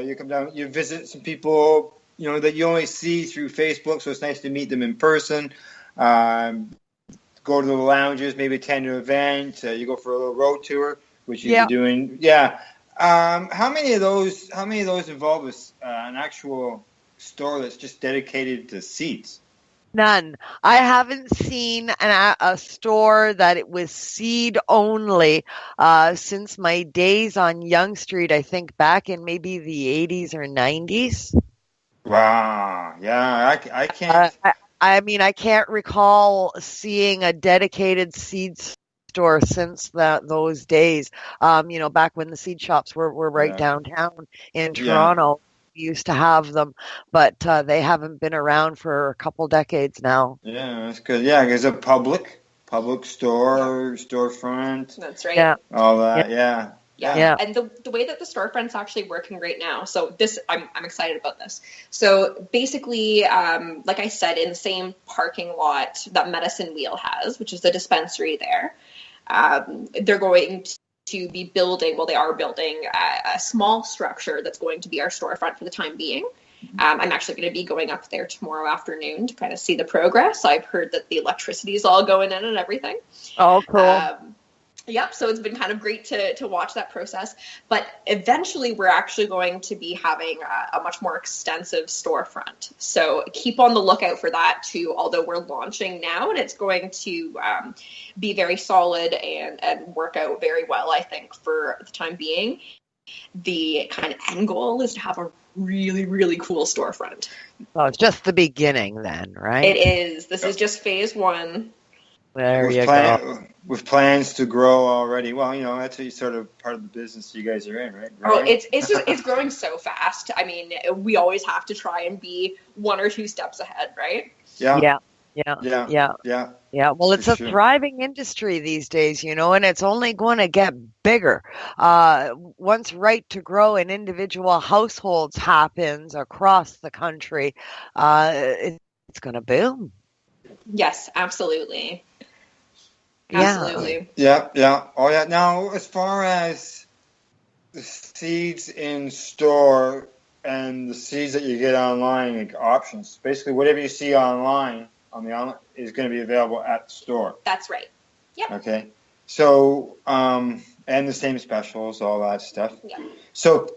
you visit some people, that you only see through Facebook, so it's nice to meet them in person. Go to the lounges, maybe attend an event. You go for a little road tour, which you're doing. Yeah. How many of those involve an actual store that's just dedicated to seeds? None. I haven't seen a store that it was seed only since my days on Yonge Street, I think back in maybe the 80s or 90s. Wow. Yeah, I can't. I can't recall seeing a dedicated seed store since those days. Back when the seed shops were right downtown in Toronto. We used to have them, but they haven't been around for a couple decades now. Yeah, that's good. Yeah, there's a public store, storefront. That's right. Yeah. All that, yeah. And the way that the storefront's actually working right now, so this, I'm excited about this. So basically, like I said, in the same parking lot that Medicine Wheel has, which is the dispensary there, they're going to be building, they are building a small structure that's going to be our storefront for the time being. I'm actually going to be going up there tomorrow afternoon to kind of see the progress. I've heard that the electricity is all going in and everything. Oh, cool. Yep, so it's been kind of great to watch that process. But eventually we're actually going to be having a much more extensive storefront. So keep on the lookout for that too, although we're launching now, and it's going to be very solid and work out very well, I think, for the time being. The kind of end goal is to have a really, really cool storefront. Well, it's just the beginning then, right? It is. This is just phase one. There you go. With plans to grow already. Well, that's sort of part of the business you guys are in, right? Oh, it's growing so fast. I mean, we always have to try and be one or two steps ahead, right? Yeah. Well, it's a thriving industry these days, and it's only going to get bigger. Once right to grow in individual households happens across the country, it's going to boom. Yes, absolutely. Absolutely. Yeah. Oh, yeah. Now, as far as the seeds in store and the seeds that you get online, like options, basically whatever you see online is going to be available at the store. That's right. Yep. Okay. So, and the same specials, all that stuff. Yeah. So,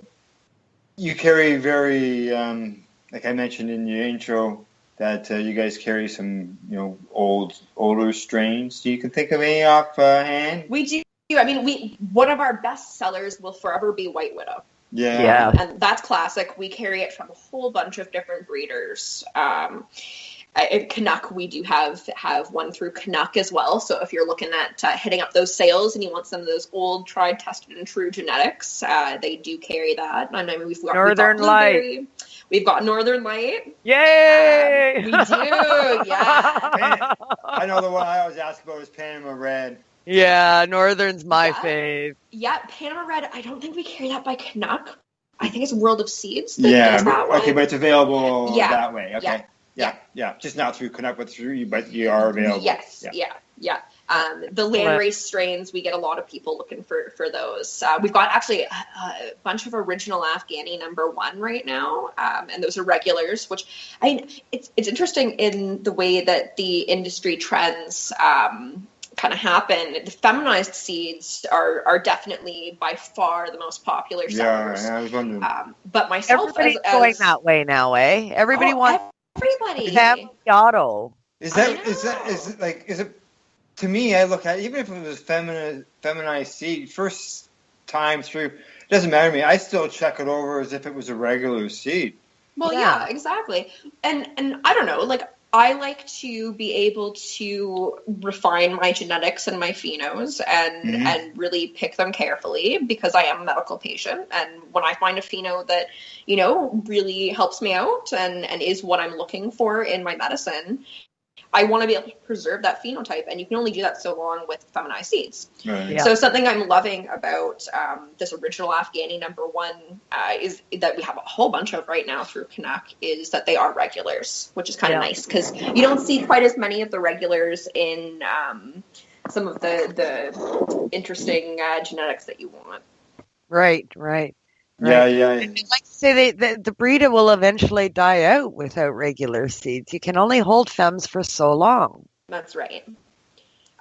you carry very, like I mentioned in your intro, that you guys carry some, older strains. Do you can think of any offhand? We do. I mean, one of our best sellers will forever be White Widow. Yeah. And that's classic. We carry it from a whole bunch of different breeders. Canuck, we do have one through Canuck as well. So if you're looking at hitting up those sales and you want some of those old, tried, tested, and true genetics, they do carry that. I mean, we've got Northern Light. We've got Northern Light. Yay! We do, yeah. I know the one I always ask about is Panama Red. Yeah, Northern's my fave. Yeah, Panama Red, I don't think we carry that by Canuck. I think it's World of Seeds. Yeah, okay, but it's available Yeah. that way. Okay. Yeah. Just not through Canuck, but you are available. Yes, yeah. The landrace strains, we get a lot of people looking for those. We've got actually a bunch of original Afghani #1 right now, and those are regulars, which it's interesting in the way that the industry trends kind of happen. The feminized seeds are definitely by far the most popular sellers. Yeah, I was wondering. But myself, everybody's going that way now, eh? Everybody wants family auto. Is it? To me, I look at it, even if it was feminized seed, first time through, it doesn't matter to me. I still check it over as if it was a regular seed. Well, yeah, exactly. And I don't know, like, I like to be able to refine my genetics and my phenos and really pick them carefully because I am a medical patient. And when I find a pheno that, really helps me out and is what I'm looking for in my medicine, I want to be able to preserve that phenotype, and you can only do that so long with feminized seeds. Right. So something I'm loving about this original Afghani #1 is that we have a whole bunch of right now through Canuck is that they are regulars, which is kind of nice because you don't see quite as many of the regulars in some of the interesting genetics that you want. Right. Yeah. I'd like to say the breed will eventually die out without regular seeds. You can only hold femmes for so long. That's right.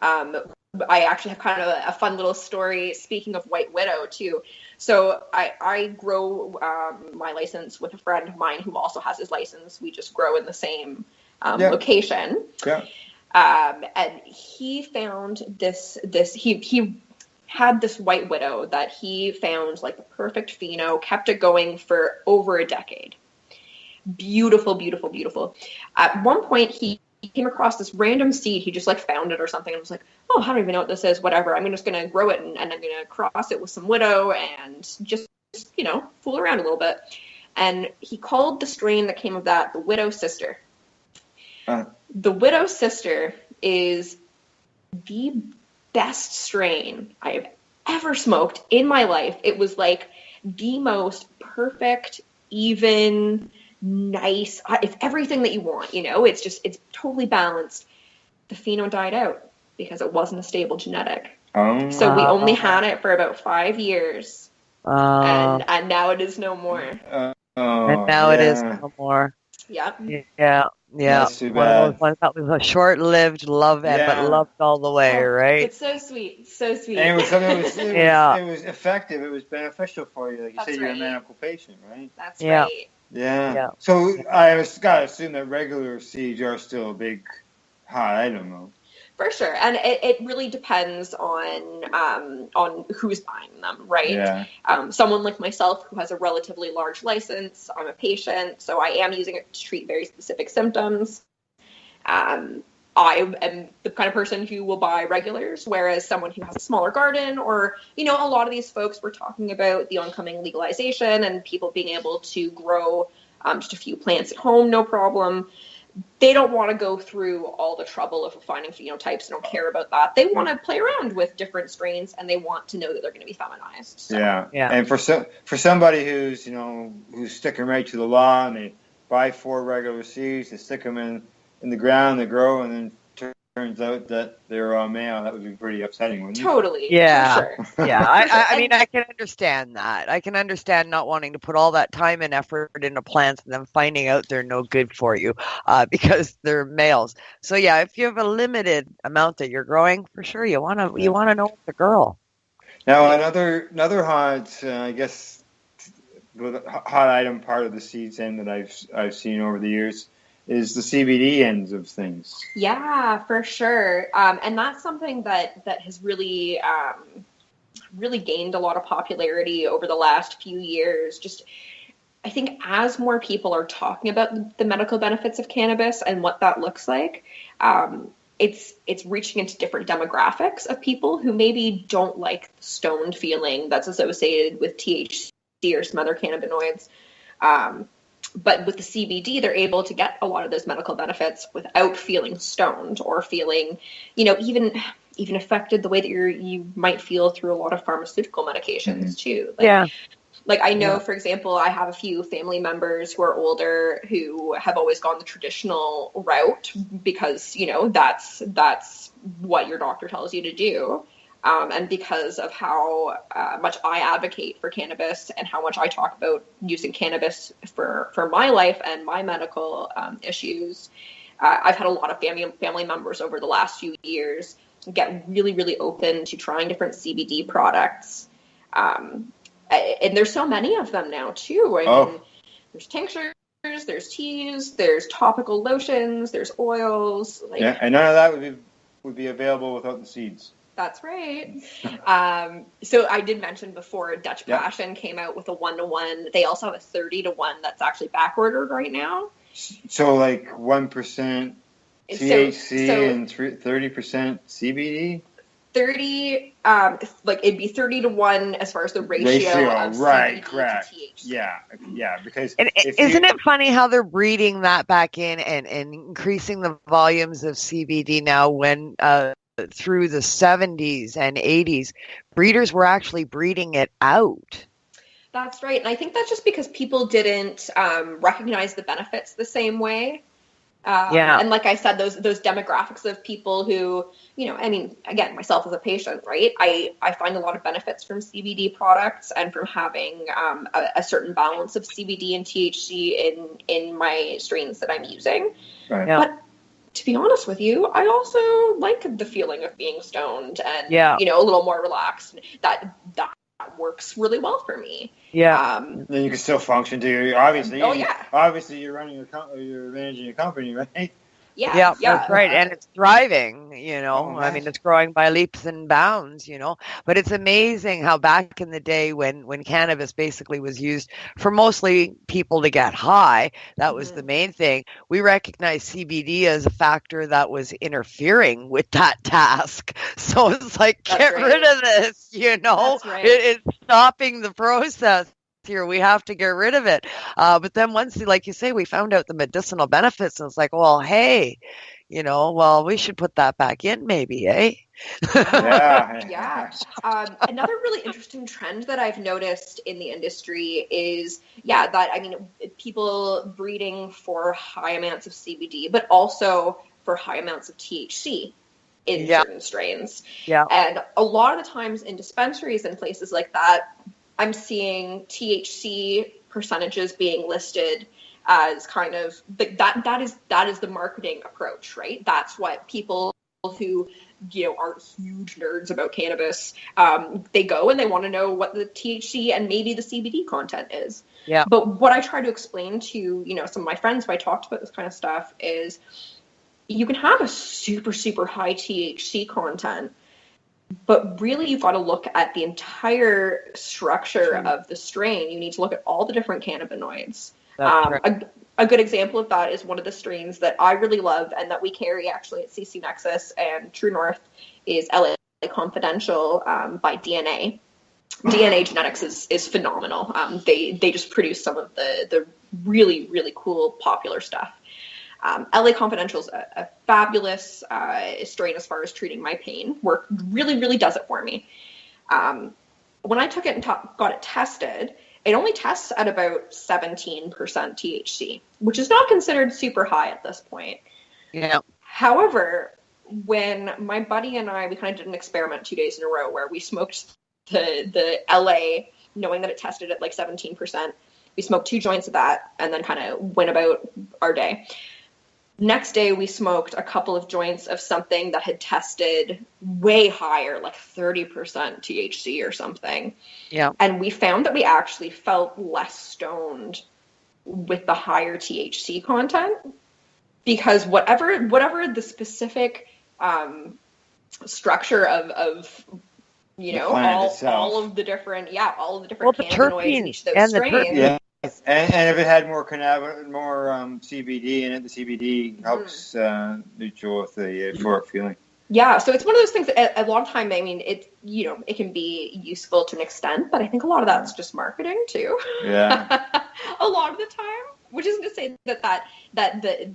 I actually have kind of a fun little story, speaking of White Widow, too. So I grow my license with a friend of mine who also has his license. We just grow in the same location. Yeah. And he found this he had this White Widow that he found like the perfect pheno, kept it going for over a decade. Beautiful, beautiful, beautiful. At one point, he came across this random seed. He just like found it or something and was like, oh, I don't even know what this is, whatever. I'm just going to grow it and I'm going to cross it with some Widow and just, fool around a little bit. And he called the strain that came of that the Widow Sister. The Widow Sister is the best strain I have ever smoked in my life. It was like the most perfect, even, nice. It's everything that you want, it's totally balanced. The pheno died out because it wasn't a stable genetic. So we only had it for about 5 years. And now it is no more. And now it is no more. Yep. Yeah. That's too bad. That was a short-lived love, but loved all the way, right? It's so sweet, so sweet. And it was effective. It was beneficial for you. Like you said, you're a medical patient, right? That's right. Yeah. So I gotta assume that regular seeds are still a big hot item, though. For sure, and it really depends on who's buying them, right? Yeah. Someone like myself who has a relatively large license, I'm a patient, so I am using it to treat very specific symptoms. I am the kind of person who will buy regulars, whereas someone who has a smaller garden or, a lot of these folks were talking about the oncoming legalization and people being able to grow just a few plants at home, no problem. They don't want to go through all the trouble of refining phenotypes. They don't care about that. They want to play around with different strains, and they want to know that they're going to be feminized. So. Yeah. And for somebody who's sticking right to the law, and they buy 4 regular seeds, they stick them in the ground, they grow, and then turns out that they're all male, that would be pretty upsetting, wouldn't it? Totally. Yeah. For sure. Yeah. I mean, I can understand that. I can understand not wanting to put all that time and effort into plants and then finding out they're no good for you because they're males. So yeah, if you have a limited amount that you're growing, for sure you want to know it's a girl. Now another hot, I guess, hot item part of the seeds end that I've seen over the years is the CBD ends of things. Yeah, for sure. And that's something that has really gained a lot of popularity over the last few years. Just I think as more people are talking about the medical benefits of cannabis and what that looks like, it's reaching into different demographics of people who maybe don't like the stoned feeling that's associated with THC or some other cannabinoids. But with the CBD, they're able to get a lot of those medical benefits without feeling stoned or feeling, even affected the way that you might feel through a lot of pharmaceutical medications too. Like I know, for example, I have a few family members who are older who have always gone the traditional route because, that's what your doctor tells you to do. And because of how much I advocate for cannabis and how much I talk about using cannabis for my life and my medical issues, I've had a lot of family members over the last few years get really, really open to trying different CBD products. And there's so many of them now, too. I mean, there's tinctures, there's teas, there's topical lotions, there's oils. And none of that would be available without the seeds. That's right. So I did mention before Dutch Passion came out with a 1-to-1. They also have a 30-to-1 that's actually backordered right now. So like 1% THC and 30% CBD? 30, it'd be 30-to-1 as far as the ratio of right, CBD correct. to THC. Yeah, because isn't it funny how they're breeding that back in and increasing the volumes of CBD now when through the 70s and 80s, breeders were actually breeding it out. That's right. And I think that's just because people didn't recognize the benefits the same way. And like I said, those demographics of people who, again, myself as a patient, right? I find a lot of benefits from CBD products and from having a certain balance of CBD and THC in my strains that I'm using. Right. But to be honest with you, I also like the feeling of being stoned and, a little more relaxed. That works really well for me. Then you can still function too. Obviously you're running you're managing a company, right? Yeah, that's right. And it's thriving, I mean, it's growing by leaps and bounds, but it's amazing how back in the day when cannabis basically was used for mostly people to get high, that was the main thing. We recognized CBD as a factor that was interfering with that task. So it's like, get rid of this, That's right. It's stopping the process. Here we have to get rid of it, but then once, like you say, we found out the medicinal benefits, and it's like, well, hey, we should put that back in, maybe, eh? Another really interesting trend that I've noticed in the industry is people breeding for high amounts of CBD, but also for high amounts of THC in certain strains. And a lot of the times in dispensaries and places like that, I'm seeing THC percentages being listed as kind of that is the marketing approach, right? That's what people who aren't huge nerds about cannabis, they go and they want to know what the THC and maybe the CBD content is. But what I try to explain to some of my friends who I talked about this kind of stuff is you can have a super, super high THC content, but really you've got to look at the entire structure of the strain. You need to look at all the different cannabinoids. A good example of that is one of the strains that I really love and that we carry actually at CC Nexus and True North is LA Confidential by DNA. DNA Genetics is phenomenal. They just produce some of the really, really cool popular stuff. LA Confidential is a fabulous strain as far as treating my pain. Really, really does it for me. When I took it and got it tested, it only tests at about 17% THC, which is not considered super high at this point. However, when my buddy and I, we kind of did an experiment 2 days in a row where we smoked the LA, knowing that it tested at like 17%. We smoked 2 joints of that and then kind of went about our day. Next day, we smoked a couple of joints of something that had tested way higher, like 30% THC or something. And we found that we actually felt less stoned with the higher THC content because whatever the specific structure of all of the different cannabinoids in each of those strains. And if it had more CBD in it, the CBD helps neutral with the euphoric feeling. Yeah, so it's one of those things that a long time, I mean, it can be useful to an extent, but I think a lot of that's just marketing too. Yeah. A lot of the time, which isn't to say that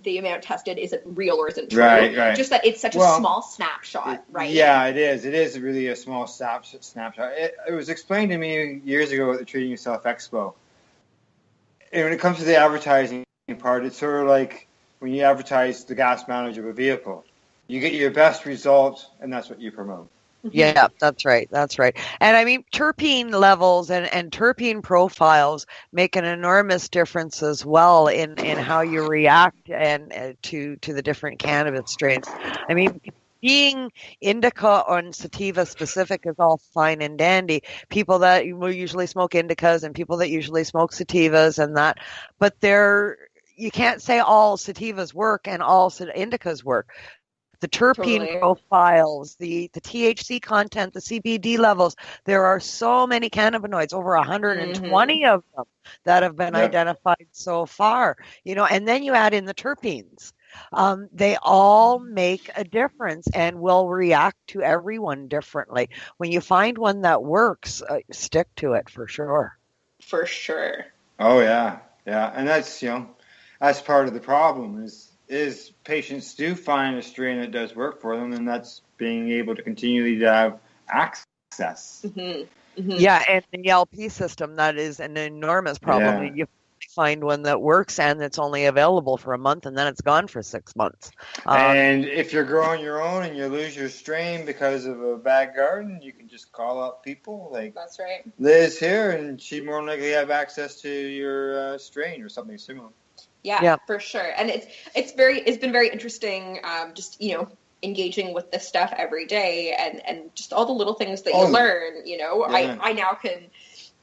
the amount tested isn't real or isn't true. Right. Just that it's such a small snapshot, right? Yeah, it is. It is really a small snapshot. It was explained to me years ago at the Treating Yourself Expo. And when it comes to the advertising part, it's sort of like when you advertise the gas mileage of a vehicle. You get your best results, and that's what you promote. Yeah, that's right. And I mean, terpene levels and terpene profiles make an enormous difference as well in how you react and to the different cannabis strains. I mean, being indica and sativa specific is all fine and dandy. People that will usually smoke indicas and people that usually smoke sativas and that, but you can't say all sativas work and all indicas work. The terpene profiles, the THC content, the CBD levels. There are so many cannabinoids, over 120 of them that have been identified so far. And then you add in the terpenes. They all make a difference and will react to everyone differently. When you find one that works, stick to it for sure. For sure. Oh yeah, and that's that's part of the problem is patients do find a strain that does work for them, and that's being able to continually have access. Yeah, and the LP system, that is an enormous problem. Yeah. You find one that works and it's only available for a month and then it's gone for 6 months. And if you're growing your own and you lose your strain because of a bad garden, you can just call up people like that's right. Lyss here, and she'd more than likely have access to your strain or something similar. Yeah, for sure. And it's been very interesting, just engaging with this stuff every day and just all the little things that you learn. I now can.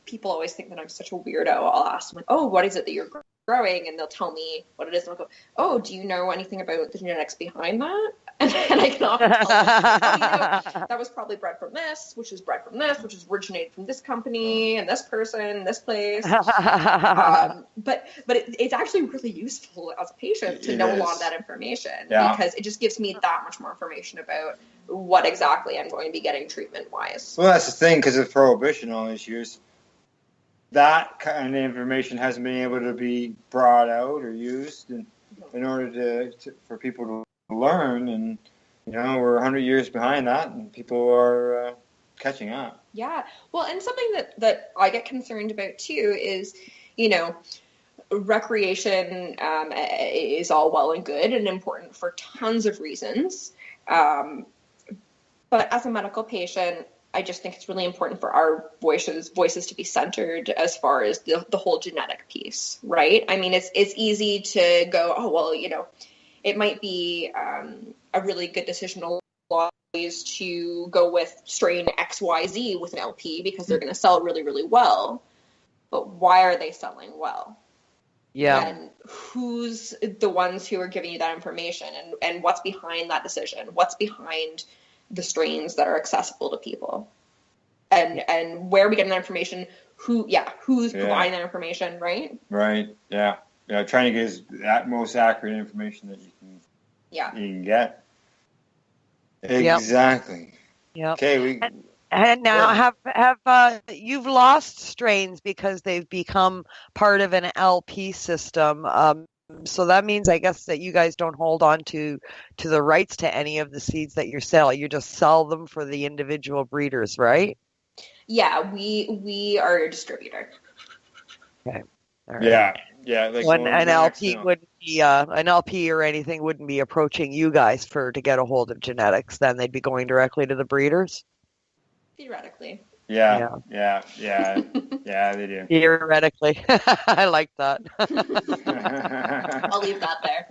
People always think that I'm such a weirdo. I'll ask them, like, "Oh, what is it that you're growing?" And they'll tell me what it is, and I'll go, "Oh, do you know anything about the genetics behind that?" And I can often tell them, that was probably bred from this, which is bred from this, which is originated from this company and this person, this place. But it's actually really useful as a patient to know a lot of that information because it just gives me that much more information about what exactly I'm going to be getting treatment-wise. Well, that's the thing, because of prohibition all these years. That kind of information hasn't been able to be brought out or used in order for people to learn, and we're 100 years behind that, and people are catching up. Yeah, well, and something that I get concerned about too is, recreation is all well and good and important for tons of reasons, but as a medical patient, I just think it's really important for our voices to be centered as far as the whole genetic piece, right? I mean, it's easy to go, oh, well, it might be a really good decision always to go with strain XYZ with an LP because they're going to sell really, really well. But why are they selling well? Yeah. And who's the ones who are giving you that information, and what's behind that decision? What's behind the strains that are accessible to people, and where are we getting that information? Who's providing that information, right? Right. Yeah. Trying to get that most accurate information that you can get. Exactly. Yeah. Okay. And now have you've lost strains because they've become part of an LP system. So that means, I guess, that you guys don't hold on to the rights to any of the seeds that you sell. You just sell them for the individual breeders, right? Yeah, we are a distributor. Okay. All right. Yeah. Like when an LP wouldn't be an LP or anything wouldn't be approaching you guys to get a hold of genetics. Then they'd be going directly to the breeders. Theoretically. Yeah, they do. Theoretically. I like that. I'll leave that there.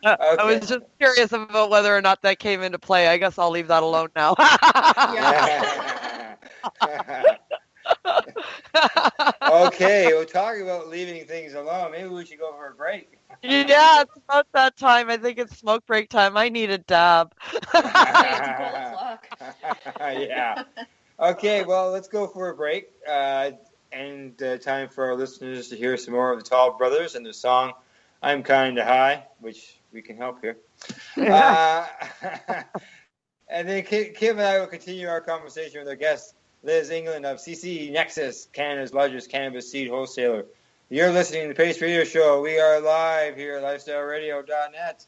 I was just curious about whether or not that came into play. I guess I'll leave that alone now. Okay, we'll talk about leaving things alone. Maybe we should go for a break. Yeah, it's about that time. I think it's smoke break time. I need a dab. Yeah. Okay, well, let's go for a break. And time for our listeners to hear some more of the Tall Brothers and the song I'm Kinda High, which we can help here. And then Kim and I will continue our conversation with our guest, Liz England of CC Nexus, Canada's largest cannabis seed wholesaler. You're listening to the Pace Radio Show. We are live here at lifestyleradio.net.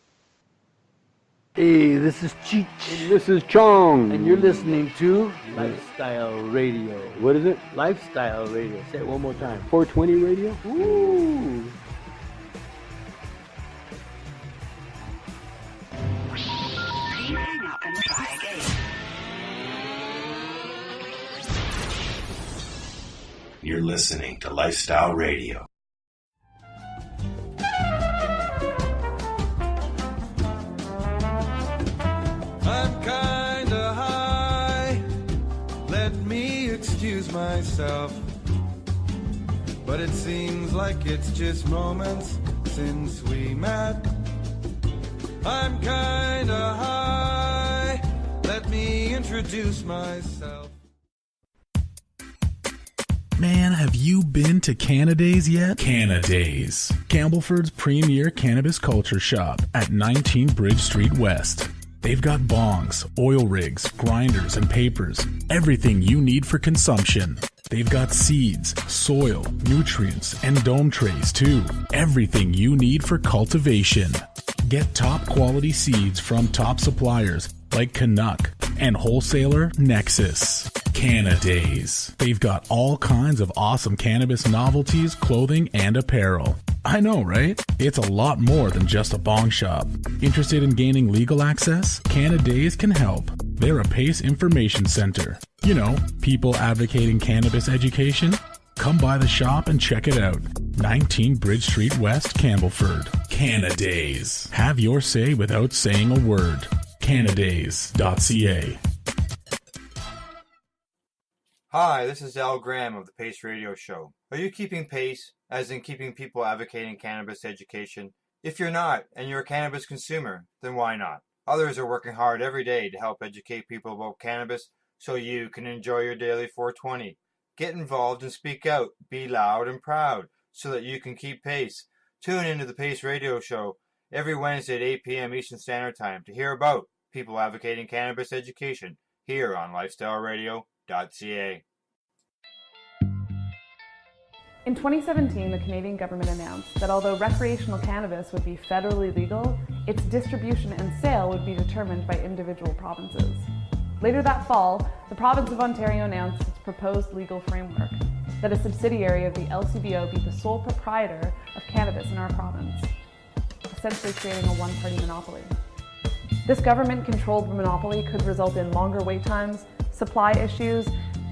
Hey, this is Cheech. And this is Chong. And you're listening to Lifestyle Radio. What is it? Lifestyle Radio. Say it one more time. 420 Radio? Ooh. Hang up and try again. You're listening to Lifestyle Radio. I'm kinda high, let me excuse myself. But it seems like it's just moments since we met. I'm kinda high, let me introduce myself. Man, have you been to Canadays yet? Canadays, Campbellford's premier cannabis culture shop at 19 Bridge Street West. They've got bongs, oil rigs, grinders, and papers. Everything you need for consumption. They've got seeds, soil, nutrients, and dome trays too. Everything you need for cultivation. Get top quality seeds from top suppliers like Canuck and wholesaler Nexus. Canadays. They've got all kinds of awesome cannabis novelties, clothing, and apparel. I know, right? It's a lot more than just a bong shop. Interested in gaining legal access? Canadays can help. They're a PACE information center. You know, people advocating cannabis education. Come by the shop and check it out. 19 Bridge Street West, Campbellford. Canadays. Have your say without saying a word. Canadays.ca. Hi, this is Al Graham of the Pace Radio Show. Are you keeping pace, as in keeping people advocating cannabis education? If you're not, and you're a cannabis consumer, then why not? Others are working hard every day to help educate people about cannabis so you can enjoy your daily 420. Get involved and speak out. Be loud and proud so that you can keep pace. Tune into the Pace Radio Show every Wednesday at 8 p.m. Eastern Standard Time to hear about people advocating cannabis education here on lifestyleradio.ca. In 2017, the Canadian government announced that although recreational cannabis would be federally legal, its distribution and sale would be determined by individual provinces. Later that fall, the province of Ontario announced its proposed legal framework, that a subsidiary of the LCBO be the sole proprietor of cannabis in our province, essentially creating a one-party monopoly. This government-controlled monopoly could result in longer wait times, supply issues,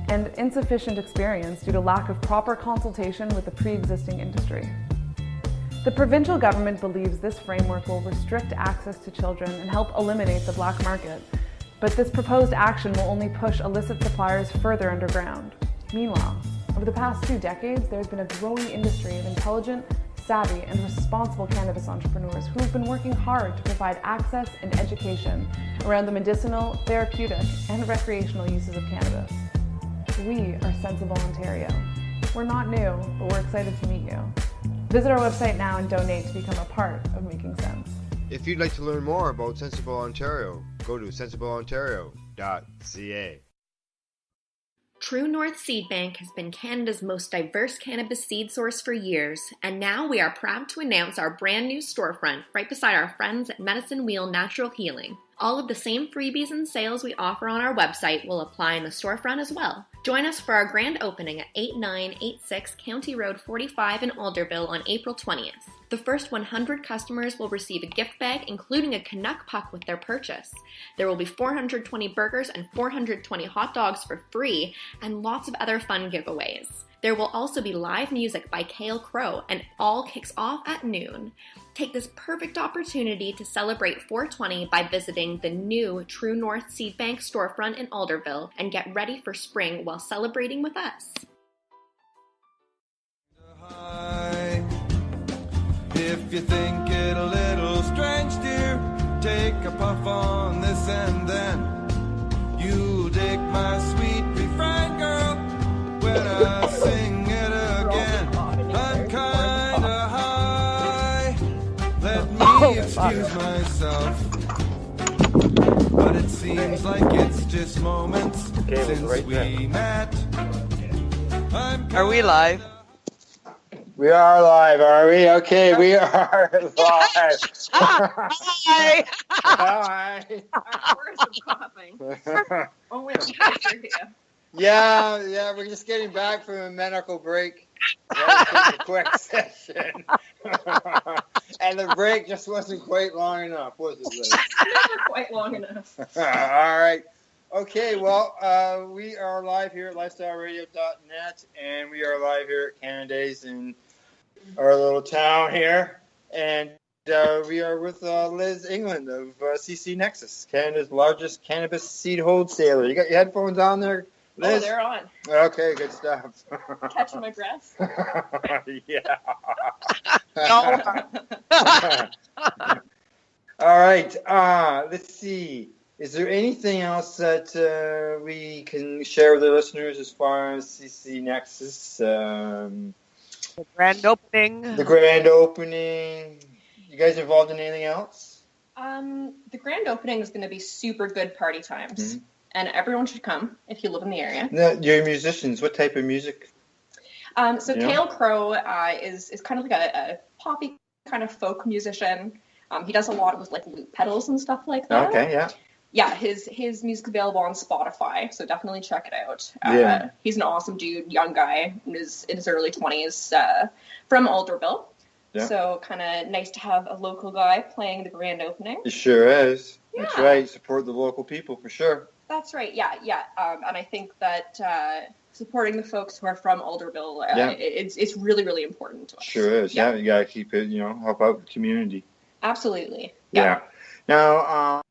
and insufficient experience due to lack of proper consultation with the pre-existing industry. The provincial government believes this framework will restrict access to children and help eliminate the black market, but this proposed action will only push illicit suppliers further underground. Meanwhile, over the past 2 decades, there's been a growing industry of intelligent, savvy, and responsible cannabis entrepreneurs who have been working hard to provide access and education around the medicinal, therapeutic, and recreational uses of cannabis. We are Sensible Ontario. We're not new, but we're excited to meet you. Visit our website now and donate to become a part of Making Sense. If you'd like to learn more about Sensible Ontario, go to sensibleontario.ca. True North Seed Bank has been Canada's most diverse cannabis seed source for years, and now we are proud to announce our brand new storefront right beside our friends at Medicine Wheel Natural Healing. All of the same freebies and sales we offer on our website will apply in the storefront as well. Join us for our grand opening at 8986 County Road 45 in Alderville on April 20th. The first 100 customers will receive a gift bag, including a Canuck puck with their purchase. There will be 420 burgers and 420 hot dogs for free, and lots of other fun giveaways. There will also be live music by Cale Crow, and all kicks off at noon. Take this perfect opportunity to celebrate 420 by visiting the new True North Seed Bank storefront in Alderville and get ready for spring while celebrating with us. If you think it a little strange, dear, take a puff on this and then you'll dig my sweet refrain. excuse myself, but it seems like it's just moments since we met. Are we live? We are live, are we? Okay, we are live. Hi. Hi. Oh, wait, I'm here. Yeah, we're just getting back from a medical break. That was a quick session. And the break just wasn't quite long enough, was it, Liz? Never quite long enough. All right. Okay, well, we are live here at lifestyleradio.net, and we are live here at Canada's in our little town here. And we are with Liz England of CC Nexus, Canada's largest cannabis seed wholesaler. You got your headphones on there, Liz? Oh, they're on. Okay, good stuff. Catching my breath. Yeah. All right. Let's see. Is there anything else that we can share with the listeners as far as CC Nexus? The grand opening. The grand opening. You guys involved in anything else? The grand opening is going to be super good party times, and everyone should come if you live in the area. You're musicians. What type of music? Kale Crow is kind of like a poppy kind of folk musician. He does a lot with like loop pedals and stuff like that. Okay, yeah. Yeah, his music's available on Spotify, so definitely check it out. Yeah. He's an awesome dude, young guy, in his early 20s, from Alderville. Yeah. So kind of nice to have a local guy playing the grand opening. It sure is. Yeah. That's right. Support the local people for sure. That's right, yeah. And I think that supporting the folks who are from Alderville, it's really, really important to us. Sure is. Yeah, you got to keep it, help out the community. Absolutely. Yeah. Now,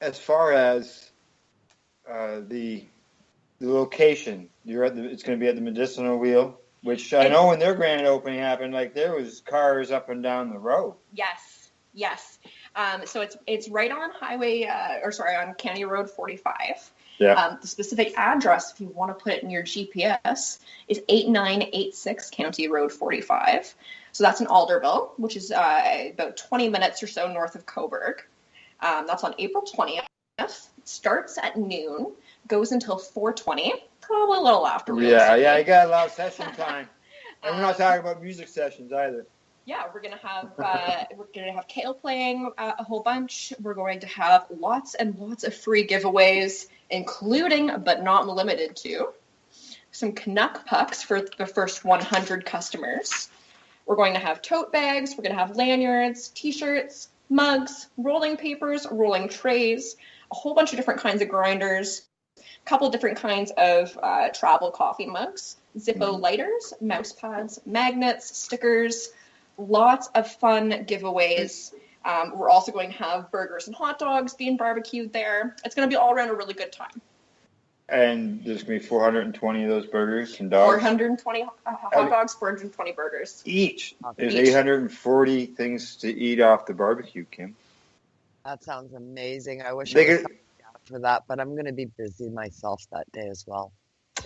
as far as the location, it's going to be at the Medicinal Wheel, which I know when their grand opening happened, like there was cars up and down the road. Yes. So it's right on on County Road 45. Yeah. The specific address, if you want to put it in your GPS, is 8986 County Road 45. So that's in Alderville, which is about 20 minutes or so north of Coburg. That's on April 20th. It starts at noon, goes until 4:20, probably a little after. Yeah, you got a lot of session time. And we're not talking about music sessions either. Yeah, we're gonna have Kale playing a whole bunch. We're going to have lots and lots of free giveaways, including but not limited to some Canuck pucks for the first 100 customers. We're going to have tote bags. We're going to have lanyards, T-shirts, mugs, rolling papers, rolling trays, a whole bunch of different kinds of grinders, a couple different kinds of travel coffee mugs, Zippo lighters, mouse pads, magnets, stickers, lots of fun giveaways. We're also going to have burgers and hot dogs being barbecued there. It's going to be all around a really good time. And there's going to be 420 of those burgers and dogs. 420 hot dogs, 420 burgers. Each. There's 840 things to eat off the barbecue, Kim. That sounds amazing. I wish I was for that, but I'm going to be busy myself that day as well.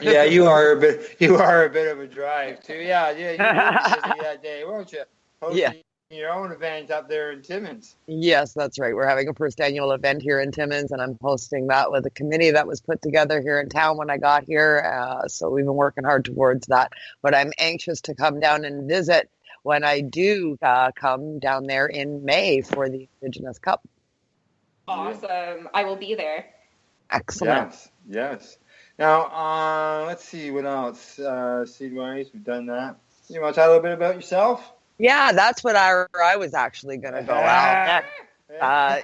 Yeah, you are a bit of a drive too. Yeah, you're busy that day, won't you? Hosting your own event up there in Timmins. Yes, that's right. We're having a first annual event here in Timmins, and I'm hosting that with a committee that was put together here in town when I got here. So we've been working hard towards that. But I'm anxious to come down and visit when I do come down there in May for the Indigenous Cup. Awesome. I will be there. Excellent. Yes. Now, let's see what else. Seed-wise, we've done that. You want to talk a little bit about yourself? Yeah, that's what I was actually going to go out. I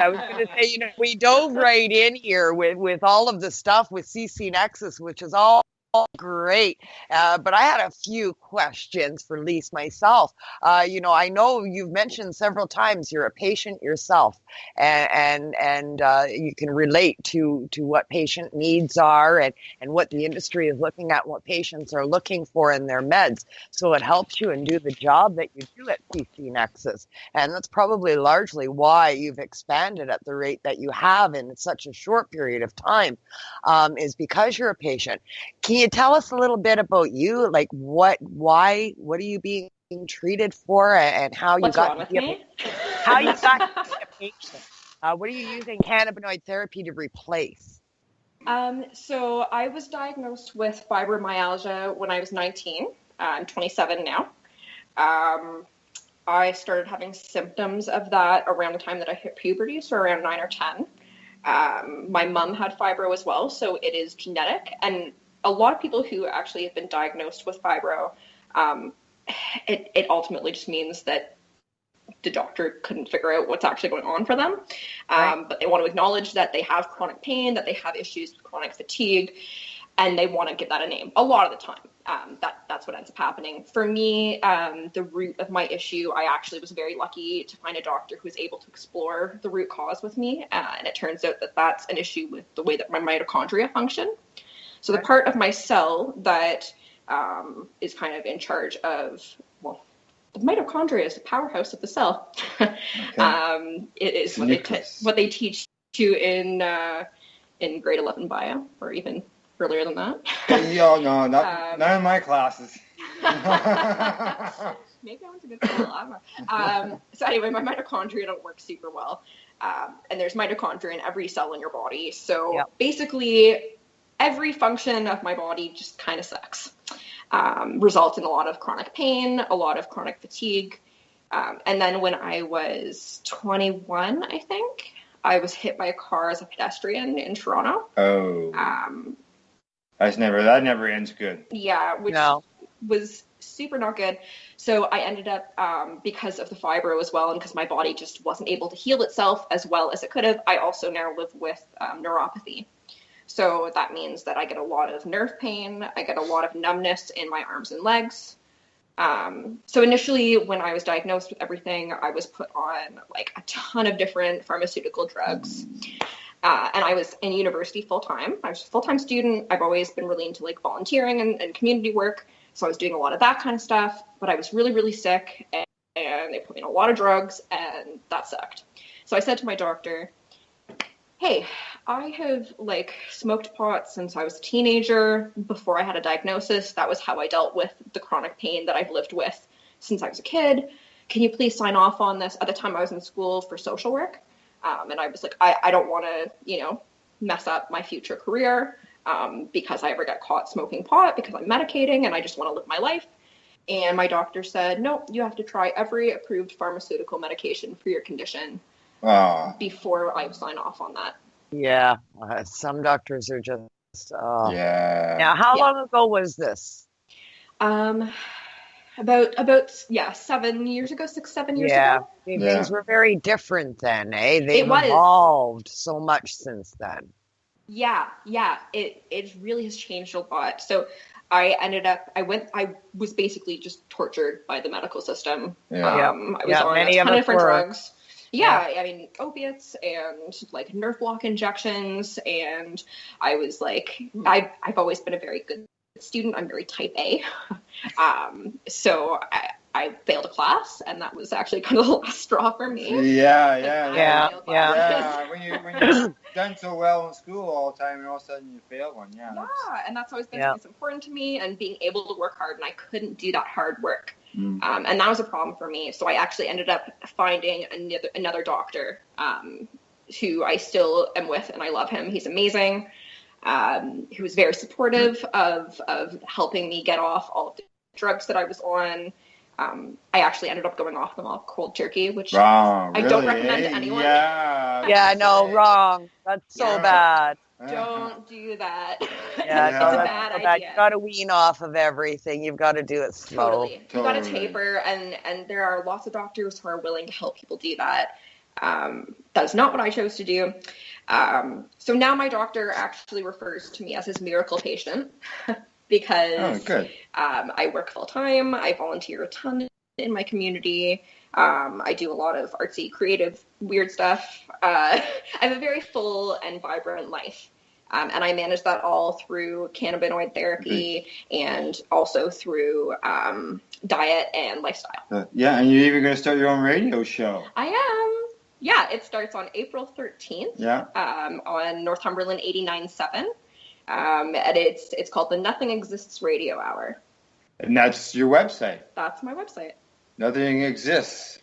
was going to say, we dove right in here with all of the stuff with CC Nexus, which is all great. But I had a few questions for Lyss myself. I know you've mentioned several times you're a patient yourself, and you can relate to what patient needs are and what the industry is looking at, what patients are looking for in their meds. So it helps you and do the job that you do at CC Nexus. And that's probably largely why you've expanded at the rate that you have in such a short period of time, is because you're a patient. Can you tell us a little bit about you? Like why are you being treated for, and how you What's got wrong with me? how you got to be a patient? What are you using cannabinoid therapy to replace? So I was diagnosed with fibromyalgia when I was 19. I'm 27 now. I started having symptoms of that around the time that I hit puberty, so around 9 or 10. My mom had fibro as well, so it is genetic. And a lot of people who actually have been diagnosed with fibro, it ultimately just means that the doctor couldn't figure out what's actually going on for them. But they want to acknowledge that they have chronic pain, that they have issues with chronic fatigue, and they want to give that a name a lot of the time. That's what ends up happening. For me, the root of my issue, I actually was very lucky to find a doctor who was able to explore the root cause with me. And it turns out that that's an issue with the way that my mitochondria function. So the part of my cell that is kind of in charge of, well, the mitochondria is the powerhouse of the cell. It is what they teach you in grade 11 bio, or even earlier than that. No, none of my classes. Maybe I went to good school. So anyway, my mitochondria don't work super well. And there's mitochondria in every cell in your body. So basically, every function of my body just kind of sucks. Results in a lot of chronic pain, a lot of chronic fatigue. And then when I was 21, I think, I was hit by a car as a pedestrian in Toronto. Oh. That never ends good. Yeah, which was super not good. So I ended up, because of the fibro as well, and because my body just wasn't able to heal itself as well as it could have, I also now live with neuropathy. So that means that I get a lot of nerve pain. I get a lot of numbness in my arms and legs. So initially, when I was diagnosed with everything, I was put on like a ton of different pharmaceutical drugs. And I was in university full-time. I was a full-time student. I've always been really into like volunteering and community work. So I was doing a lot of that kind of stuff. But I was really, really sick. And they put me on a lot of drugs. And that sucked. So I said to my doctor, hey, I have like smoked pot since I was a teenager. Before I had a diagnosis, that was how I dealt with the chronic pain that I've lived with since I was a kid. Can you please sign off on this? At the time I was in school for social work. And I was like, I don't want to, mess up my future career because I ever get caught smoking pot because I'm medicating and I just want to live my life. And my doctor said, no, you have to try every approved pharmaceutical medication for your condition before I sign off on that. Yeah, some doctors are just. Yeah. Now, how long ago was this? About 7 years ago, 7 years ago. Things were very different then, eh? They've evolved so much since then. Yeah, it really has changed a lot. So I was basically just tortured by the medical system. I was on a ton of different drugs. Yeah, I mean, opiates and like nerve block injections. And I was like, I've always been a very good student. I'm very type A. So I failed a class, and that was actually kind of the last straw for me. Yeah. When you've done so well in school all the time, and all of a sudden you fail one. Yeah, and that's always been something that's important to me, and being able to work hard, and I couldn't do that hard work. And that was a problem for me. So I actually ended up finding another doctor who I still am with, and I love him. He's amazing. Who was very supportive of helping me get off all of the drugs that I was on. I actually ended up going off them all cold turkey, which I don't recommend to anyone. Wrong. That's so bad. Don't do that. It's a bad idea. You've got to wean off of everything. You've got to do it slow. Totally. You've got to taper, and there are lots of doctors who are willing to help people do that. That's not what I chose to do. So now my doctor actually refers to me as his miracle patient because I work full time. I volunteer a ton in my community. I do a lot of artsy, creative, weird stuff. I have a very full and vibrant life. And I manage that all through cannabinoid therapy and also through diet and lifestyle. And you're even going to start your own radio show. I am. Yeah, it starts on April 13th. On Northumberland 89.7. And it's called the Nothing Exists Radio Hour. And that's your website. That's my website. Nothing exists.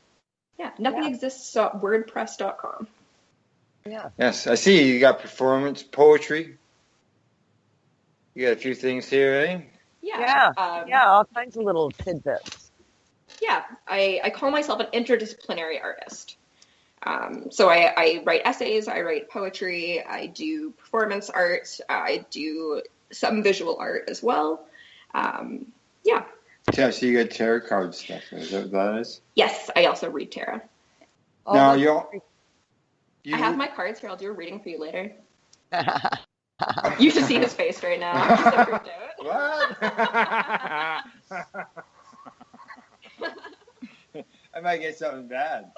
Yeah, nothing exists. WordPress.com. Yeah. Yes, I see you got performance, poetry. You got a few things here, eh? Yeah. All kinds of little tidbits. Yeah, I call myself an interdisciplinary artist. So I write essays, I write poetry, I do performance art, I do some visual art as well. Yeah. Yeah, so you got tarot card stuff. Is that what that is? Yes, I also read tarot. Now, I have my cards here. I'll do a reading for you later. You should see his face right now. I'm so freaked out. What? I might get something bad.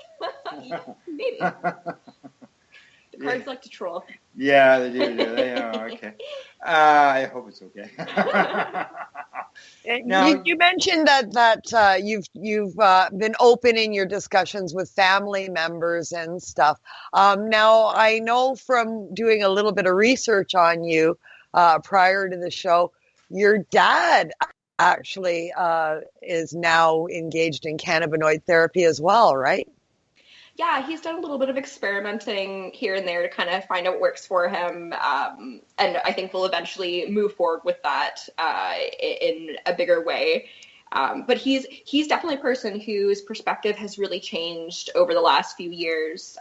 Maybe. The cards like to troll. Yeah, they do. They are okay. I hope it's okay. Now, you mentioned that you've been open in your discussions with family members and stuff. Now, I know from doing a little bit of research on you prior to the show, your dad actually is now engaged in cannabinoid therapy as well, right? Yeah, he's done a little bit of experimenting here and there to kind of find out what works for him. And I think we'll eventually move forward with that in a bigger way. But he's definitely a person whose perspective has really changed over the last few years,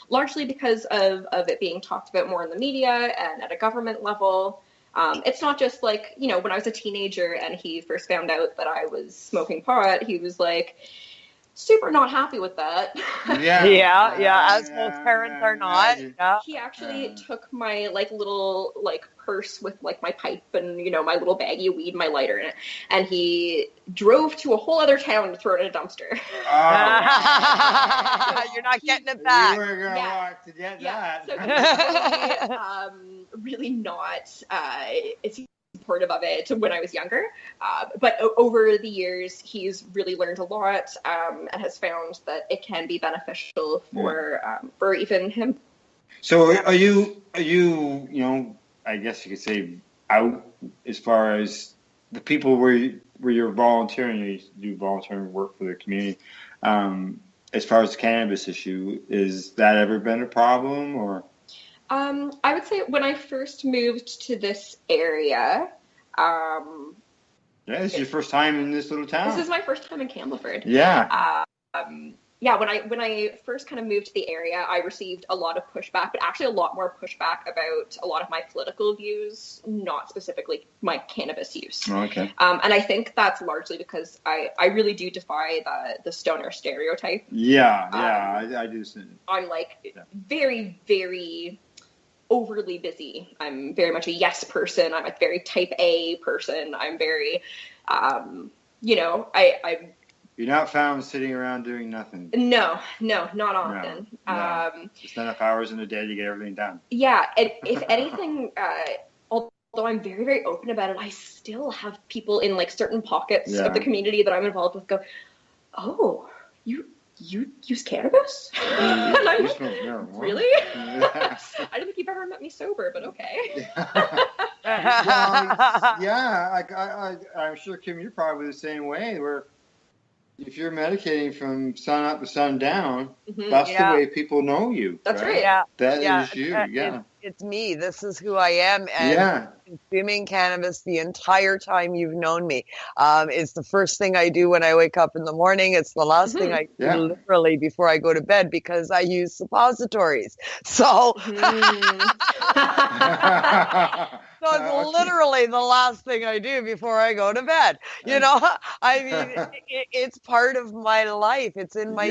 largely because of it being talked about more in the media and at a government level. It's not just like, when I was a teenager and he first found out that I was smoking pot, he was like, super not happy with that. Yeah, as most parents are not. Yeah. He actually took my little purse with my pipe and my little baggie of weed and my lighter in it, and he drove to a whole other town to throw it in a dumpster. You're not getting it back. You were gonna walk to get that. So really not supportive of it when I was younger, but over the years he's really learned a lot and has found that it can be beneficial for even him. So are you I guess you could say out as far as the people where you're volunteering, you do volunteering work for the community, as far as the cannabis issue, is that ever been a problem? Or I would say when I first moved to this area, this is your first time in this little town. This is my first time in Campbellford. Yeah. When I first kind of moved to the area, I received a lot of pushback, but actually a lot more pushback about a lot of my political views, not specifically my cannabis use. Okay. And I think that's largely because I really do defy the stoner stereotype. I do see it. I'm very, very overly busy. I'm very much a yes person. I'm a very type A person. I'm very, I'm You're not found sitting around doing nothing. No, not often. No. Just enough hours in a day to get everything done. Yeah, and if anything, although I'm very, very open about it, I still have people in certain pockets of the community that I'm involved with go, "Oh, you use cannabis?" And I'm like, really? I don't think you've ever met me sober, but okay. I'm sure, Kim, you're probably the same way, where if you're medicating from sun up to sundown, that's the way people know you. That's right. Yeah. That is you. It's me. This is who I am. And consuming cannabis the entire time you've known me. It's the first thing I do when I wake up in the morning. It's the last thing I do literally before I go to bed, because I use suppositories. So, so it's literally the last thing I do before I go to bed. I mean, it's part of my life. It's in my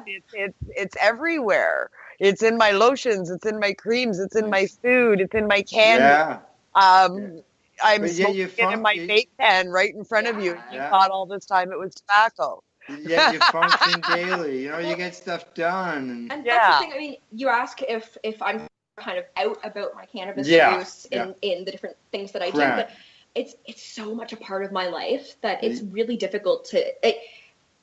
it's everywhere. It's in my lotions. It's in my creams. It's in my food. It's in my candy. I'm smoking it in my vape pen right in front of you. You thought all this time it was tobacco. Yeah, you function daily. You get stuff done. And that's the thing. I mean, you ask if I'm kind of out about my cannabis use in the different things that I do, but it's so much a part of my life that it's really difficult to.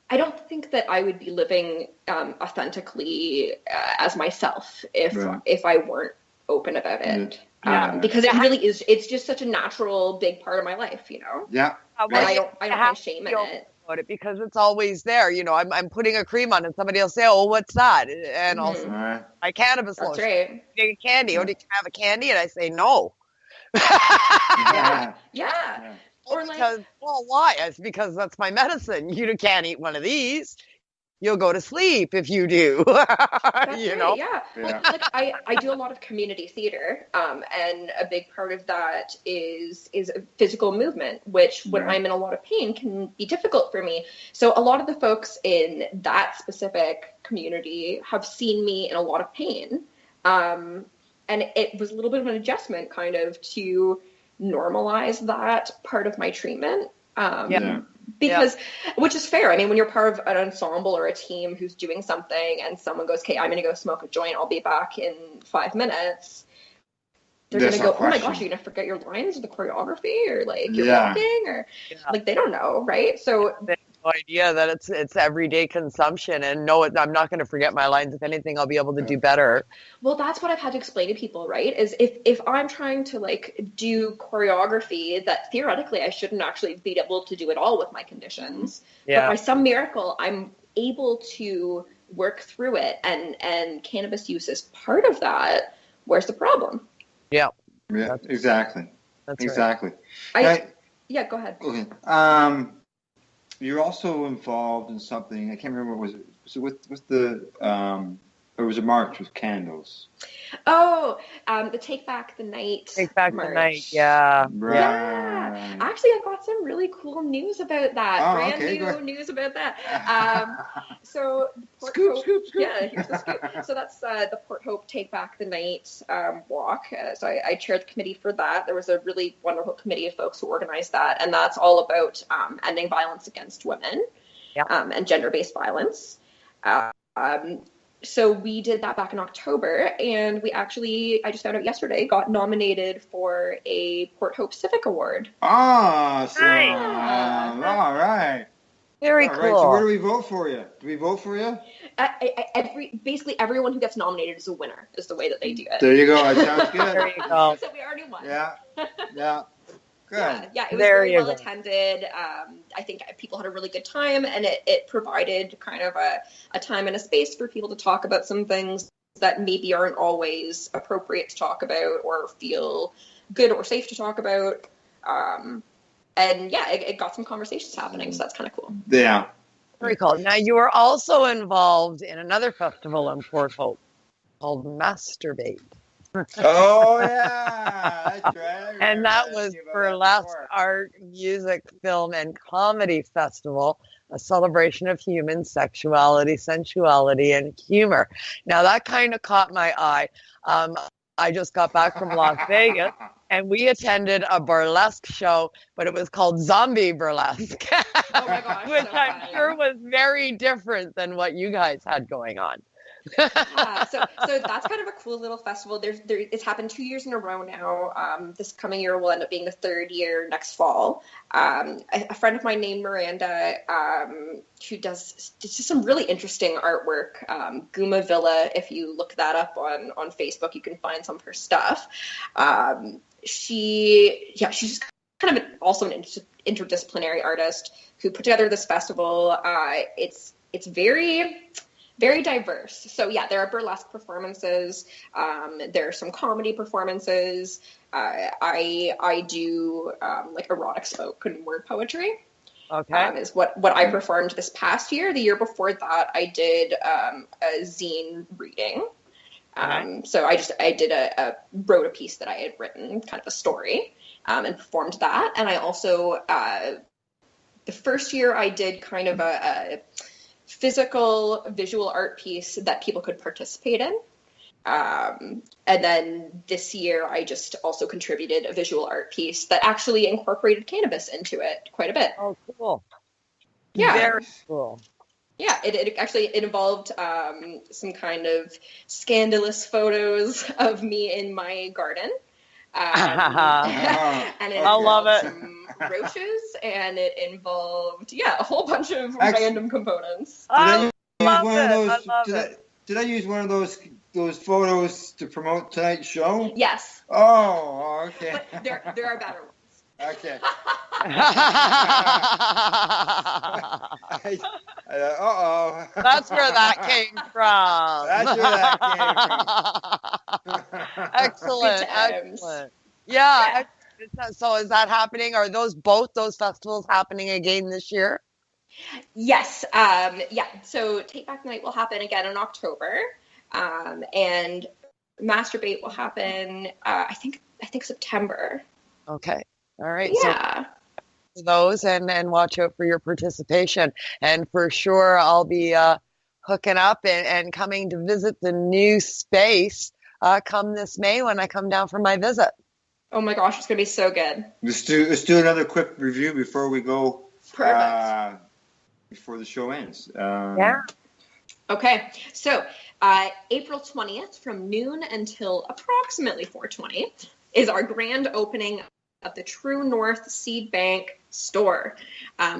I don't think that I would be living authentically as myself if I weren't open about it. Because it really is. It's just such a natural, big part of my life. Yeah, Well, I don't find shame in it. About it because it's always there. You know, I'm putting a cream on and somebody will say, "Oh, what's that?" And also my cannabis That's lotion. right. Getting candy. Oh, did you have a candy? And I say no. Yeah. Or because, well, why? It's because that's my medicine. You can't eat one of these. You'll go to sleep if you do. That's you right, know? yeah. Like I do a lot of community theater, and a big part of that is physical movement, which when I'm in a lot of pain can be difficult for me. So a lot of the folks in that specific community have seen me in a lot of pain, and it was a little bit of an adjustment kind of to normalize that part of my treatment. Because, which is fair. I mean, when you're part of an ensemble or a team who's doing something and someone goes, "Okay, I'm going to go smoke a joint. I'll be back in 5 mintes." They're going to go, "Oh my gosh, you're going to forget your lines or the choreography or like your walking or like they don't know." Right. So they have no idea that it's everyday consumption and no, I'm not going to forget my lines. If anything, I'll be able to do better. Well, that's what I've had to explain to people, right? Is if I'm trying to like do choreography that theoretically I shouldn't actually be able to do at all with my conditions, but by some miracle I'm able to work through it, and cannabis use is part of that. Where's the problem? Yeah, exactly. That's exactly. Right. Go ahead. Okay. You're also involved in something. I can't remember. Was it with the or was it march with candles? Oh, the Take Back the Night. Take Back march. the Night. Yeah. Right. Yeah. Actually, I've got some really cool news about that. Oh, Brand okay, new news about that. So scoop. Yeah, here's the scoop. So that's the Port Hope Take Back the Night walk. So I chaired the committee for that. There was a really wonderful committee of folks who organized that, and that's all about ending violence against women and gender-based violence. So we did that back in October, and we actually, I just found out yesterday, got nominated for a Port Hope Civic Award. Awesome. All right. Very All cool. right. So where do we vote for you? Do we vote for you? Basically everyone who gets nominated is a winner, is the way that they do it. There you go. That sounds good. There you go. So we already won. Yeah. Good. Yeah, it was very well attended. I think people had a really good time, and it provided kind of a time and a space for people to talk about some things that maybe aren't always appropriate to talk about or feel good or safe to talk about. And it got some conversations happening, so that's kind of cool. Yeah. Very cool. Now, you were also involved in another festival in Port Hope called Masturbate. Oh, yeah. That's right. And that was Burlesque Art, Music, Film, and Comedy Festival, a celebration of human sexuality, sensuality, and humor. Now, that kind of caught my eye. I just got back from Las Vegas, and we attended a burlesque show, but it was called Zombie Burlesque, Oh my gosh, which so I'm funny. sure was very different than what you guys had going on. So that's kind of a cool little festival. It's happened 2 years in a row now. This coming year will end up being the third year next fall. A friend of mine named Miranda, who does just some really interesting artwork. Guma Villa, if you look that up on Facebook, you can find some of her stuff. She's just kind of also an interdisciplinary artist who put together this festival. It's very, very diverse. So yeah, there are burlesque performances. There are some comedy performances. I do like erotic spoken word poetry. Okay. Is what I performed this past year. The year before that, I did a zine reading. So I wrote a piece that I had written, kind of a story, and performed that. And I also, the first year I did kind of a physical visual art piece that people could participate in. And then this year I just also contributed a visual art piece that actually incorporated cannabis into it quite a bit. Oh, cool. Yeah. Very cool. Yeah, it involved some kind of scandalous photos of me in my garden. And it involved some roaches, and it involved a whole bunch of random components. I love it. Did I use one of those photos to promote tonight's show? Yes. Oh, okay. But there are better ones. Okay. Uh-oh. That's where that came from. That's where that came from. Excellent. Good times. Excellent. Yeah. So is that happening? Are both those festivals happening again this year? Yes. So Take Back the Night will happen again in October. And Masturbate will happen, I think September. Okay. All right. Yeah. So those and watch out for your participation. And for sure, I'll be hooking up and coming to visit the new space come this May when I come down for my visit. Oh my gosh, it's going to be so good. Let's do another quick review before we go. Perfect. Before the show ends. Yeah. Okay. So April 20th from noon until approximately 4:20 is our grand opening of the True North Seed Bank store.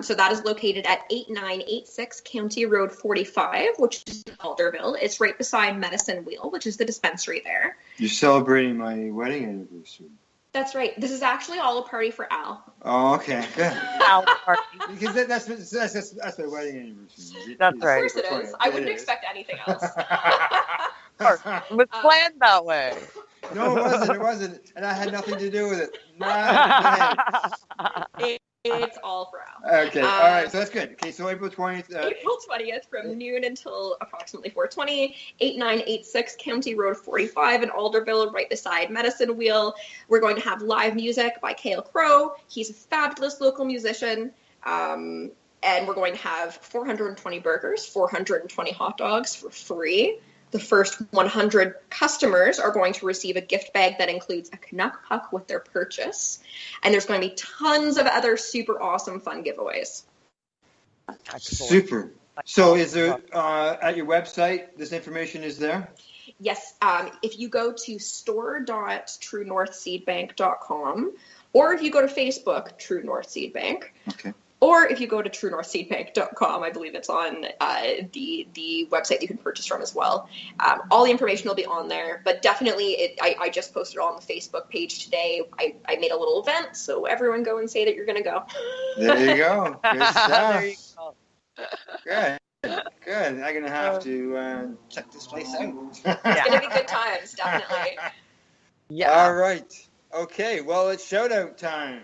So that is located at 8986 County Road 45, which is in Alderville. It's right beside Medicine Wheel, which is the dispensary there. You're celebrating my wedding anniversary. That's right. This is actually all a party for Al. Oh, okay. Good. Al party. Because that's my wedding anniversary. That's right. Of course it is. I wouldn't expect anything else. It was planned that way. No, it wasn't. And I had nothing to do with it. It's all for Al. Okay, all right, so that's good. Okay, so April 20th. April 20th from noon until approximately 4:20, 8986 County Road 45 in Alderville, right beside Medicine Wheel. We're going to have live music by Cale Crow. He's a fabulous local musician. And we're going to have 420 burgers, 420 hot dogs for free. The first 100 customers are going to receive a gift bag that includes a Canuck puck with their purchase. And there's going to be tons of other super awesome fun giveaways. Excellent. Super. So is there, at your website, this information is there? Yes. If you go to store.truenorthseedbank.com, or if you go to Facebook, True North Seed Bank. Okay. Or if you go to truenorthseedbank.com, I believe it's on the website you can purchase from as well. All the information will be on there, but definitely I just posted it on the Facebook page today. I made a little event, so everyone go and say that you're going to go. There you go. Good stuff. There you go. Good. Good. I'm going to have to check this place out. It's going to be good times, definitely. Yeah. All right. Okay, well, it's shout-out time.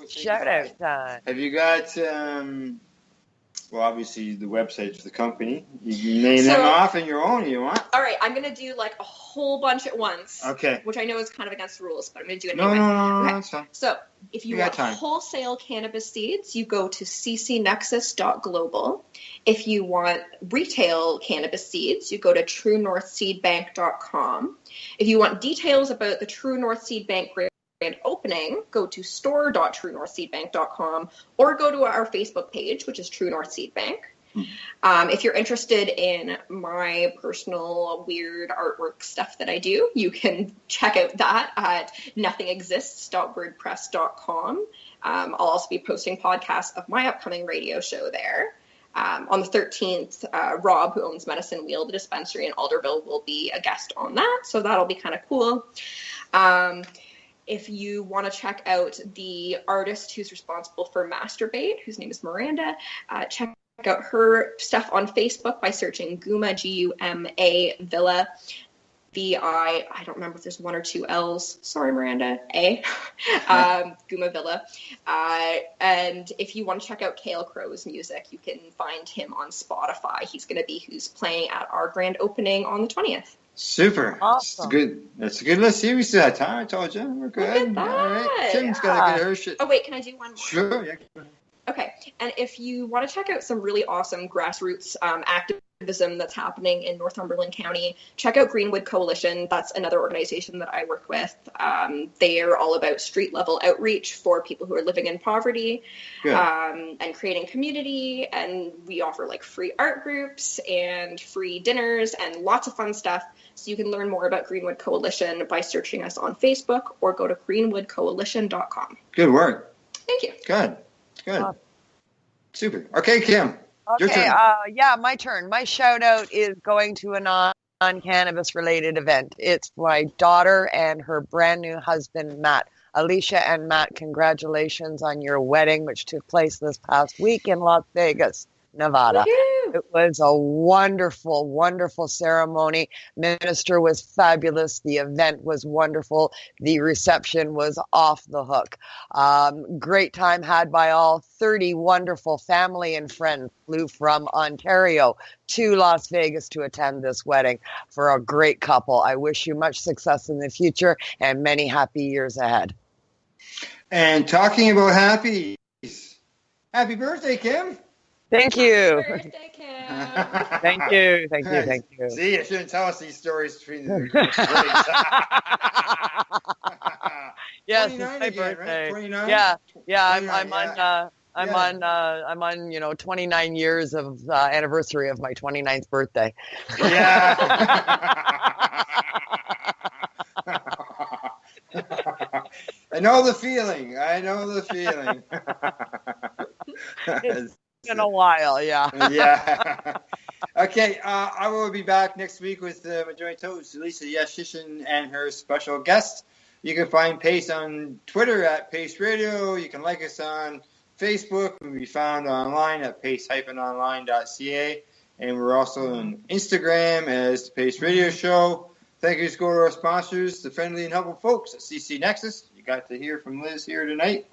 Shout out time. Have you got, well, obviously the websites for the company. You can name them off in your own if you want. All right, I'm going to do like a whole bunch at once. Okay. Which I know is kind of against the rules, but I'm going to do it No, anyway. no, that's fine. So if you want wholesale cannabis seeds, you go to ccnexus.global. If you want retail cannabis seeds, you go to truenorthseedbank.com. If you want details about the True North Seed Bank grand opening, go to store.truenorthseedbank.com or go to our Facebook page, which is True North Seed Bank. If you're interested in my personal weird artwork stuff that I do, you can check out that at nothingexists.wordpress.com. I'll also be posting podcasts of my upcoming radio show there. On the 13th, Rob, who owns Medicine Wheel, the dispensary in Alderville, will be a guest on that, so that'll be kind of cool. If you want to check out the artist who's responsible for Masturbate, whose name is Miranda, check out her stuff on Facebook by searching Guma, Guma Villa, V-I, I don't remember if there's one or two L's. Sorry, Miranda, A. Guma Villa. And if you want to check out Cale Crow's music, you can find him on Spotify. He's going to be who's playing at our grand opening on the 20th. Super. Awesome. That's a good list. See, we still have time. I told you. We're good. All right. Tim's got to get her shit. Oh, wait, can I do one more? Sure. Yeah. Okay. And if you want to check out some really awesome grassroots activism that's happening in Northumberland County, check out Greenwood Coalition. That's another organization that I work with. They are all about street level outreach for people who are living in poverty and creating community. And we offer like free art groups and free dinners and lots of fun stuff. So you can learn more about Greenwood Coalition by searching us on Facebook or go to greenwoodcoalition.com. Good work. Thank you. Good. Super. Okay, Kim. Your Okay, turn. yeah, my turn. My shout out is going to a non-cannabis related event. It's my daughter and her brand new husband, Matt. Alicia and Matt, congratulations on your wedding, which took place this past week in Las Vegas, Nevada. Woohoo! It was a wonderful, wonderful ceremony. Minister was fabulous. The event was wonderful. The reception was off the hook. Great time had by all. 30 wonderful family and friends flew from Ontario to Las Vegas to attend this wedding for a great couple. I wish you much success in the future and many happy years ahead. And talking about happy birthday, Kim. Thank you. Happy birthday, Kim. Thank you. Thank you. Thank you. See, you shouldn't tell us these stories between the Yes, 29 it's my again, birthday. right? 29? Yeah. 29, I'm on 29 years of anniversary of my 29th birthday. Yeah. I know the feeling. It's been a while, yeah. Yeah. Okay, I will be back next week with Majority Toast, Lisa Yashishin, and her special guest. You can find Pace on Twitter at Pace Radio. You can like us on Facebook. We'll be found online at pace-online.ca. And we're also on Instagram as the Pace Radio Show. Thank you to go to our sponsors, the friendly and helpful folks at CC Nexus. You got to hear from Liz here tonight.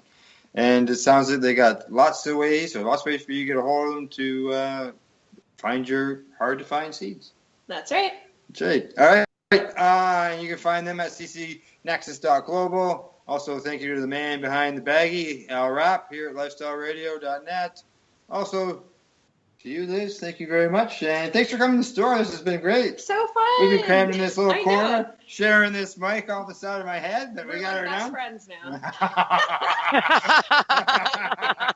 And it sounds like they got lots of ways for you to get a hold of them to find your hard-to-find seeds. That's right. That's right. All right. You can find them at ccnexus.global. Also, thank you to the man behind the baggie, Al Rapp, here at lifestyleradio.net. Also, to you, Liz, thank you very much. And thanks for coming to the store. This has been great. So fun. We've been crammed in this little I corner, know. sharing this mic off the side of my head, but we got her best down. friends now.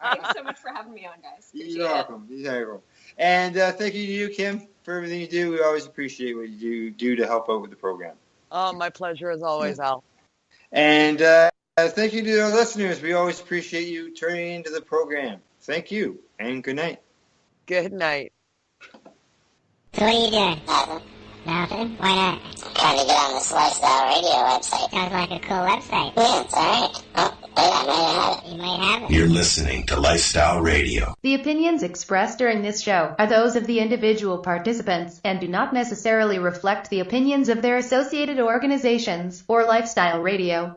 Thanks so much for having me on, guys. Appreciate You're welcome. You're welcome. And thank you to you, Kim, for everything you do. We always appreciate what you do to help out with the program. Oh, my pleasure as always, Al. And thank you to our listeners. We always appreciate you turning into the program. Thank you, and good night. Good night. So what are you doing? Nothing? Why not? Trying to get on this Lifestyle Radio website. Sounds like a cool website. Yeah, it's alright. Oh, wait, I might have it. You might have it. You're listening to Lifestyle Radio. The opinions expressed during this show are those of the individual participants and do not necessarily reflect the opinions of their associated organizations or Lifestyle Radio.